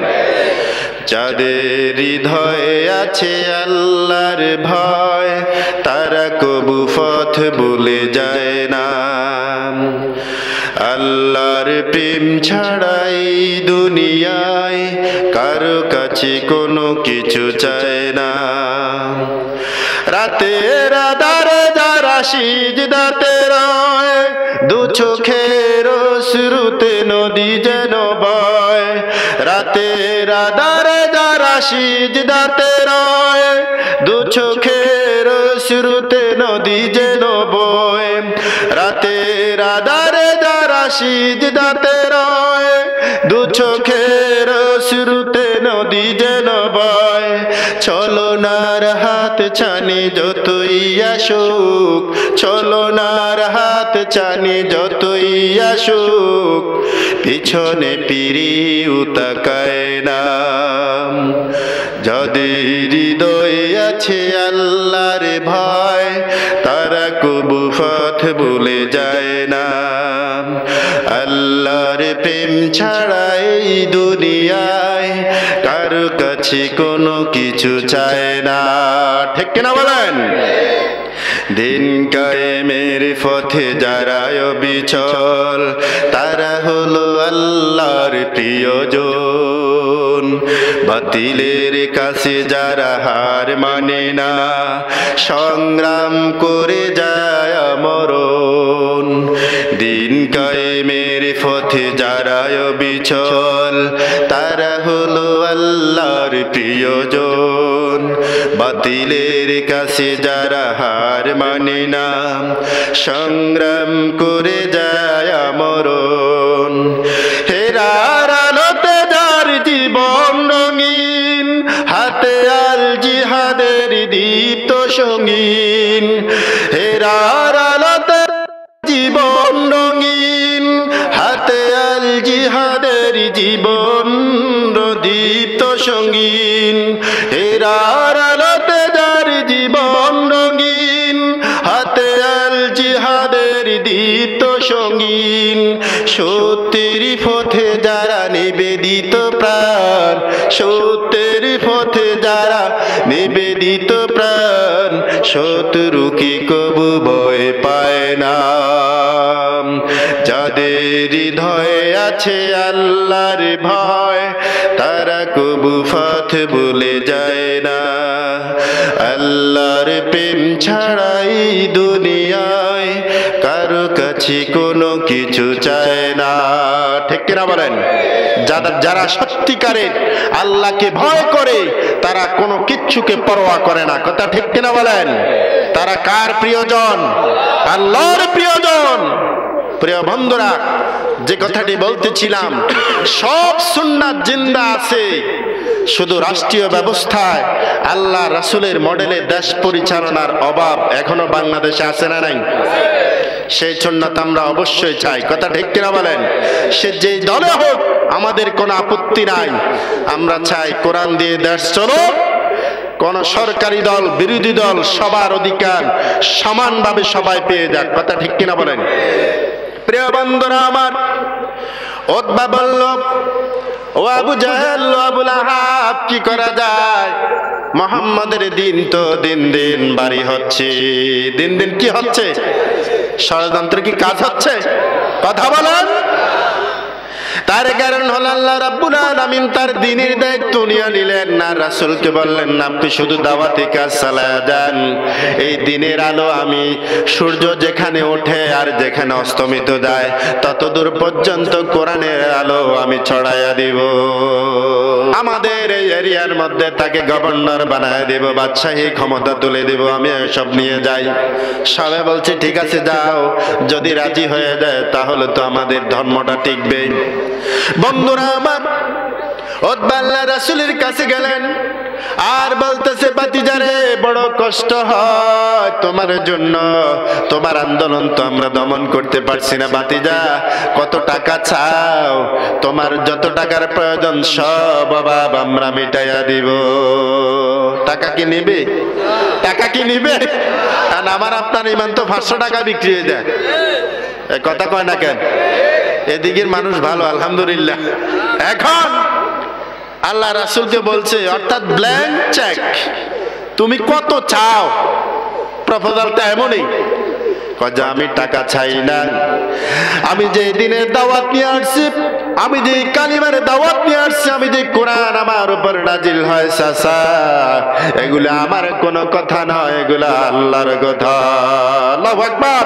যাদের হৃদয়ে আছে আল্লাহর ভয়, তারা কবু পথ ভুলে যায় না। আল্লাহর প্রেম ছাড়াই দুনিয়ায় কারো কাছে কোনো কিছু চায় না। রাতের আধারে যারা সিজদাতে রয়, দু চোখের অশ্রুতে নদী যেন বয়। রাতের আধারে যারা সিজদাতে রয়, দু চোখের অশ্রুতে নদী যেন বয়। রাতের আধারে যারা সিজদাতে রয়, দু চোখের অশ্রুতে নদী যেন বয়। ছলনার হাত ছানি যতই আসুক, ছলনার হাত ছানি যতই আসুক, পিছনে ফিরেও তাকায় না। যাদের হৃদয়ে আছে আল্লাহর ভয়, তারা কবু পথ ভুলে যায় না। আল্লাহর প্রেম ছাড়া এই দুনিয়ায় কারো কাছে কোনো কিছু চায় না, ঠিক কিনা বলেন? দিন কায়েমের পথে যারা অবিচল, তারা হলো আল্লাহর প্রিয়জন। বাতিলের কাছে যারা হার মানে না, সংগ্রাম করে যায় মরণ। দিন কায়েমের পথে যারা অবিচল, তারা হলো আল্লাহর প্রিয়জন। বাতিলের কাছে যারা হার মানে না, সংগ্রাম করে যায় মরণ। হেরার আলোতে যার জীবন রঙিন, হাতে আল জিহাদের দীপ্ত সঙ্গীন। হেরার আলোতে জীবন রঙিন, হাতে আল জিহাদের জীবন দীপ্ত সঙ্গীন। হেরার আলোতে যার জীবন রঙিন, হাতে আল জিহাদের দীপ্ত সঙ্গীন। সত্যের পথে যারা নিবেদিত প্রাণ, সত্যের পথে যারা নিবেদিত প্রাণ, শত্রুকে কবু ভয় পায় না। যাদের হৃদয়ে আছে আল্লাহর ভয়, তারা কবু পথ ভুলে যায় না। আল্লাহর প্রেম ছাড়াই দুনিয়ায় কারো কাছে কোনো কিছু চায় না, ঠিক কিনা বলেন? যারা সত্যিকারের আল্লাহকে ভয় করে, তারা কোনো কিচ্ছুকে পরোয়া করে না, কথা ঠিক কিনা বলেন? তারা কার প্রিয়জন? আল্লাহর প্রিয়জন। প্রিয় বন্ধুরা, যে কথাটি বলতেছিলাম, সব সুন্নাত জিন্দা আছে, শুধু রাষ্ট্রীয় ব্যবস্থায় আল্লাহ রাসূলের মডেলে দেশ পরিচালনার অভাব এখনো বাংলাদেশে আছে না নাই? সেই সুন্নাত আমরা অবশ্যই চাই, কথা ঠিক কিনা বলেন? সে যেই দলে হোক আমাদের কোনো আপত্তি নাই, আমরা চাই কোরআন দিয়ে দেশ চলো, কোন সরকারি দল বিরোধী দল সবার অধিকার সমানভাবে সবাই পেয়ে যাক, কথা ঠিক কিনা বলেন? প্রিয় বন্ধুরা আমার, উতবা বলল, ও আবু জাহেল, ও আবু লাহাব, কি করা যায়? মুহাম্মাদের দিন তো দিন দিন বাড়ি হচ্ছে, দিন দিন কি হচ্ছে? ষড়যন্ত্র কি কাজ হচ্ছে? কথা বলেন। তার কারণ হল আল্লাহ রাব্বুল আলামিন তার দ্বীনের দায়িত্ব নিয়ে নিলেন না, রাসূলকে বললেন না আপনি শুধু দাওয়াতি কাজ চালায়া যান, এই দিনের আলো আমি সূর্য যেখানে ওঠে আর যেখানে অস্তমিত যায় ততদূর পর্যন্ত কোরআনের আলো আমি ছড়াইয়া দিব। আমাদের এই এরিয়ার মধ্যে তাকে গভর্নর বানায় দেব, বাদশাহী ক্ষমতা তুলে দেব, আমি সব নিয়ে যাই। সবাই বলছে ঠিক আছে যাও, যদি রাজি হয়ে যায় তাহলে তো আমাদের ধর্মটা টিকবে। বন্ধুরা আমার, উতবা আল্লাহ রাসূলের কাছে গেলেন আর বলতেছে, ভাতিজারে বড় কষ্ট হয় তোমার জন্য, তোমার আন্দোলন তো আমরা দমন করতে পারছি না, ভাতিজা কত টাকা চাও? তোমার যত টাকার প্রয়োজন সব অভাব আমরা মিটাইয়া দিব। টাকা কি নিবে? টাকা কি নিবে? আর আমার আপনার ইমান তো 500 টাকা বিক্রি হয়ে যায়, কথা কয় না কেন? এদিকের মানুষ ভালো আলহামদুলিল্লাহ। এখন আল্লাহ রাসূলকে বলছে, অর্থাৎ ব্ল্যাঙ্ক চেক, তুমি কত চাও? প্রপোজালটা এমনই, কয় আমি টাকা চাই না, আমি যে দিনের দাওয়াত নিয়ে আসছি, আমি যে কালিমার দাওয়াত নিয়ে আসছি, আমি যে কোরআন আমার উপর নাজিল হয় চাচা, এগুলা আমার কোনো কথা নয়, এগুলা আল্লাহর কথা। আল্লাহু আকবার।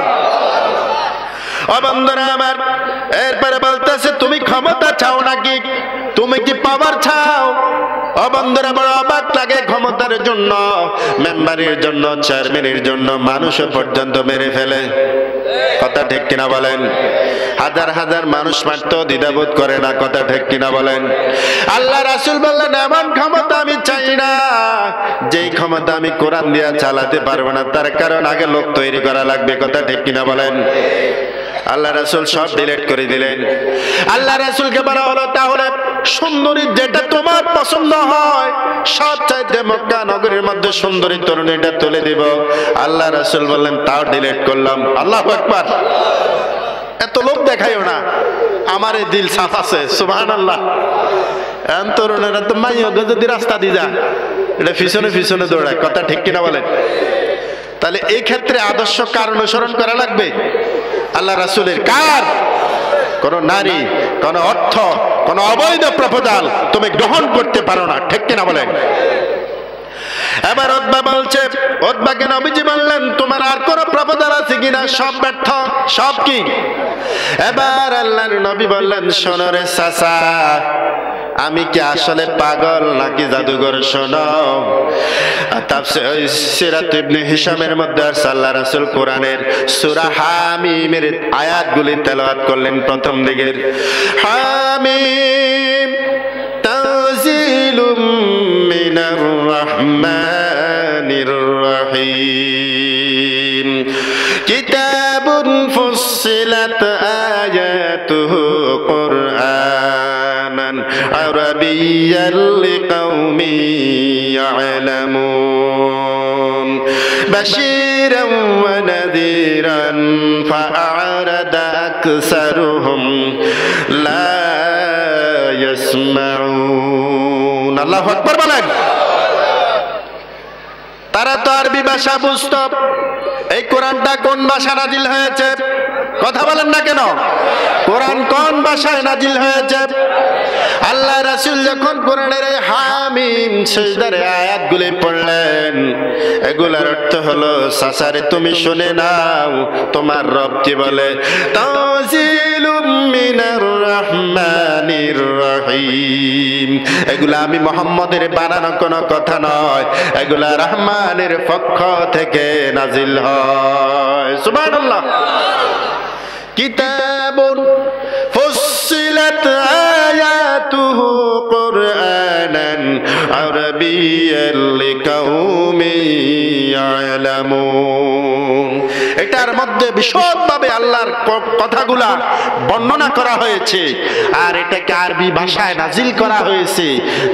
ও বন্ধুরা আমার, এরপরে বলতেছে তুমি ক্ষমতা চাও নাকি? তুমি কি পাওয়ার চাও? ও বন্ধুরা, বড় অবাক লাগে, ক্ষমতার জন্য, মেম্বারের জন্য, চেয়ারম্যানের জন্য মানুষ পর্যন্ত মেরে ফেলে, কথা ঠিক কিনা বলেন? হাজার হাজার মানুষ মারতেও দ্বিধাবোধ করে না, কথা ঠিক কিনা বলেন? আল্লাহ রাসূল বললেন এমন ক্ষমতা আমি চাই না যেই ক্ষমতা আমি কোরআন দিয়া চালাতে পারবো না, তার কারণ আগে লোক তৈরি করা লাগবে, কথা ঠিক কিনা বলেন? আল্লাহ রাসূল সব ডিলিট করে দিলেন। আল্লাহ রাসূলকে বলা হলো, তাহলে সুন্দরী যেটা তোমার পছন্দ হয়, সব চাইতে মক্কা নগরীর মধ্যে সুন্দরী তরুণীটা তুলে দিব। আল্লাহ রাসূল বললেন তাও ডিলিট করলাম। আল্লাহু আকবার। এত লোক দেখাইও না, আমার এই দিল সাফ আছে, সুবহানাল্লাহ। এমন তরুণেরা তো মাইও যদি রাস্তা দিয়ে যায়, এটা পিছনে পিছনে দৌড়ায়, কথা ঠিক কিনা বলেন? তাহলে এই ক্ষেত্রে আদর্শ কার অনুসরণ করা লাগবে? আল্লাহ রাসূলের। কার? কোন নারী, কোন অর্থ, কোন অবৈধ প্রপোজাল তুমি গ্রহণ করতে পারো না, ঠিক কিনা বলেন? এবার উতবা বলছে, উতবাকে নবীজি বললেন তোমার আর কোন প্রপোজাল আছে কিনা? সব ব্যর্থ, সব কি? এবার আল্লাহর নবী বললেন, শোনো রে চাচা, আমি কি আসলে পাগল নাকি জাদুঘর? শোনো, তাফসীর সিরাত ইবনে হিশামের মধ্যে আল্লাহ রাসূল কোরআনের সূরা হামিমের আয়াতগুলি তেলাওয়াত করলেন। প্রথম দিকের হামিম তানজিলুম মিনার রাহমানির রহিম কিতাবুন ফুসসিলাত আয়াতুহু কুরআনান আরাবিয়্যান লিকাওমি ইয়ালামুন বাশীরান ওয়া নাযীরান ফাআরাদা আকসারুহুম লা ইয়াসমাউন। আল্লাহু আকবার বলেন। তারা তো আরবি ভাষা বুঝতো, এই কোরআনটা কোন ভাষা নাজিল হয়েছে? কথা বলেন না কেন? কোরআন কোন ভাষায় নাজিল হয়েছে? আল্লাহ রাসূল যখন কোরআনের এই হামিম সিজদার আয়াতগুলি পড়লেন, এগুলার অর্থ হলো চাচারে তুমি শুনে নাও তোমার রব কি বলে। তানজিলুম মিনার রাহমানির রহিম, এগুলা আমি মুহাম্মদের বানানো কোনো কথা নয়, এগুলা রহমানের পক্ষ থেকে নাজিল হয়। সুবহানাল্লাহ। কিতাবুন ফুসসিলাত আয়াতুহু কুরআনান আরাবিয়্যান লিকাওমি ইয়ালামুন। এটার মধ্যে বিশদভাবে কথাগুলা বর্ণনা করা হয়েছে, আর এটাকে আরবি ভাষায় নাজিল করা হয়েছে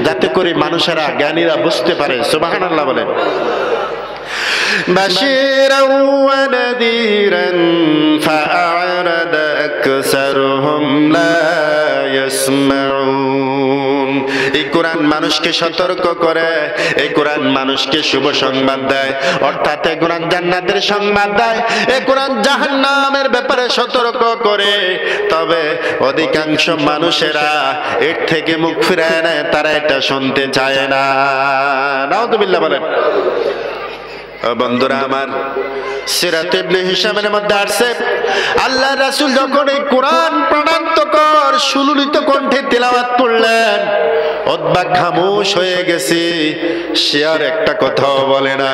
যাতে করে মানুষেরা, জ্ঞানীরা বুঝতে পারে। সুবহানাল্লাহ বলেন। বাশীরা ওয়া নাযীরান ফাআরাদা আকসারুহুম লা ইয়াসমাউন। এই কোরআন মানুষকে সতর্ক করে, এই কোরআন মানুষকে শুভ সংবাদ দেয়, অর্থাৎ এই কোরআন জান্নাতের সংবাদ দেয়, এই কোরআন জাহান্নামের ব্যাপারে সতর্ক করে। তবে অধিকাংশ মানুষেরা এর থেকে মুখ ফিরায় নেয়, তারা এটা শুনতে চায় না। নাউযুবিল্লাহ বলেন। বন্ধুরা আমার, সিরাত ইবনে হিশামের মধ্যে আসছে আল্লাহ রাসূল যখন এই কোরআন প্রাণান্তকর সুললিত কণ্ঠে তেলাওয়াত করলেন, উতবা খামোশ হয়ে গেছে, সে আর একটা কথাও বলে না।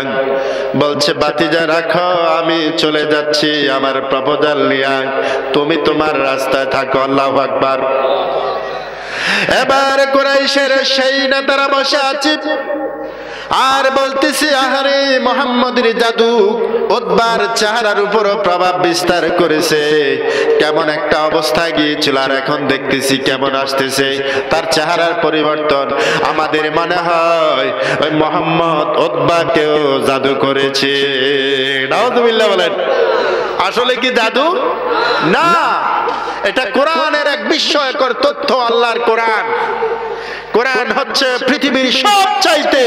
বলছে, বাতিজা রাখো, আমি চলে যাচ্ছি আমার প্রপোজাল নিয়ে, তুমি তোমার রাস্তায় থাকো। আল্লাহু আকবার। এবার কুরাইশের সেই নেতারা বসে আছে আর বলতেছে, আহারে মুহাম্মদের জাদু উতবার চেহারার উপরও প্রভাব বিস্তার করেছে। কেমন একটা অবস্থায় গিয়েছিল আর এখন দেখতেছি কেমন আসতেছে, তার চেহারার পরিবর্তন। আমাদের মনে হয় ওই মুহাম্মদ উতবাকেও জাদু করেছে। নাউযুবিল্লাহ বলেন। আসলে কি জাদু? না, এটা কোরআনের এক বিস্ময়কর তথ্য। আল্লাহর কোরআন, কোরআন হচ্ছে পৃথিবীর সবচাইতে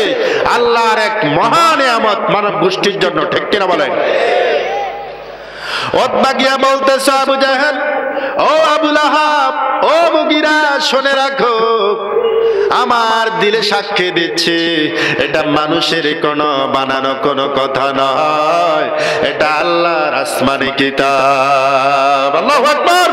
আল্লাহর এক মহান নিয়ামত মানব গোষ্ঠীর জন্য। ঠিক কিনা বলেন? উতবা গিয়া বলতেছে, আবু জাহেল, ও আবু লাহাব, ও মুগীরা, শুনে রাখো, আমার দিলে সাক্ষী দিচ্ছি, এটা মানুষের কোনো বানানো কোনো কথা নয়, এটা আল্লাহর আসমানি কিতাব। আল্লাহু আকবার।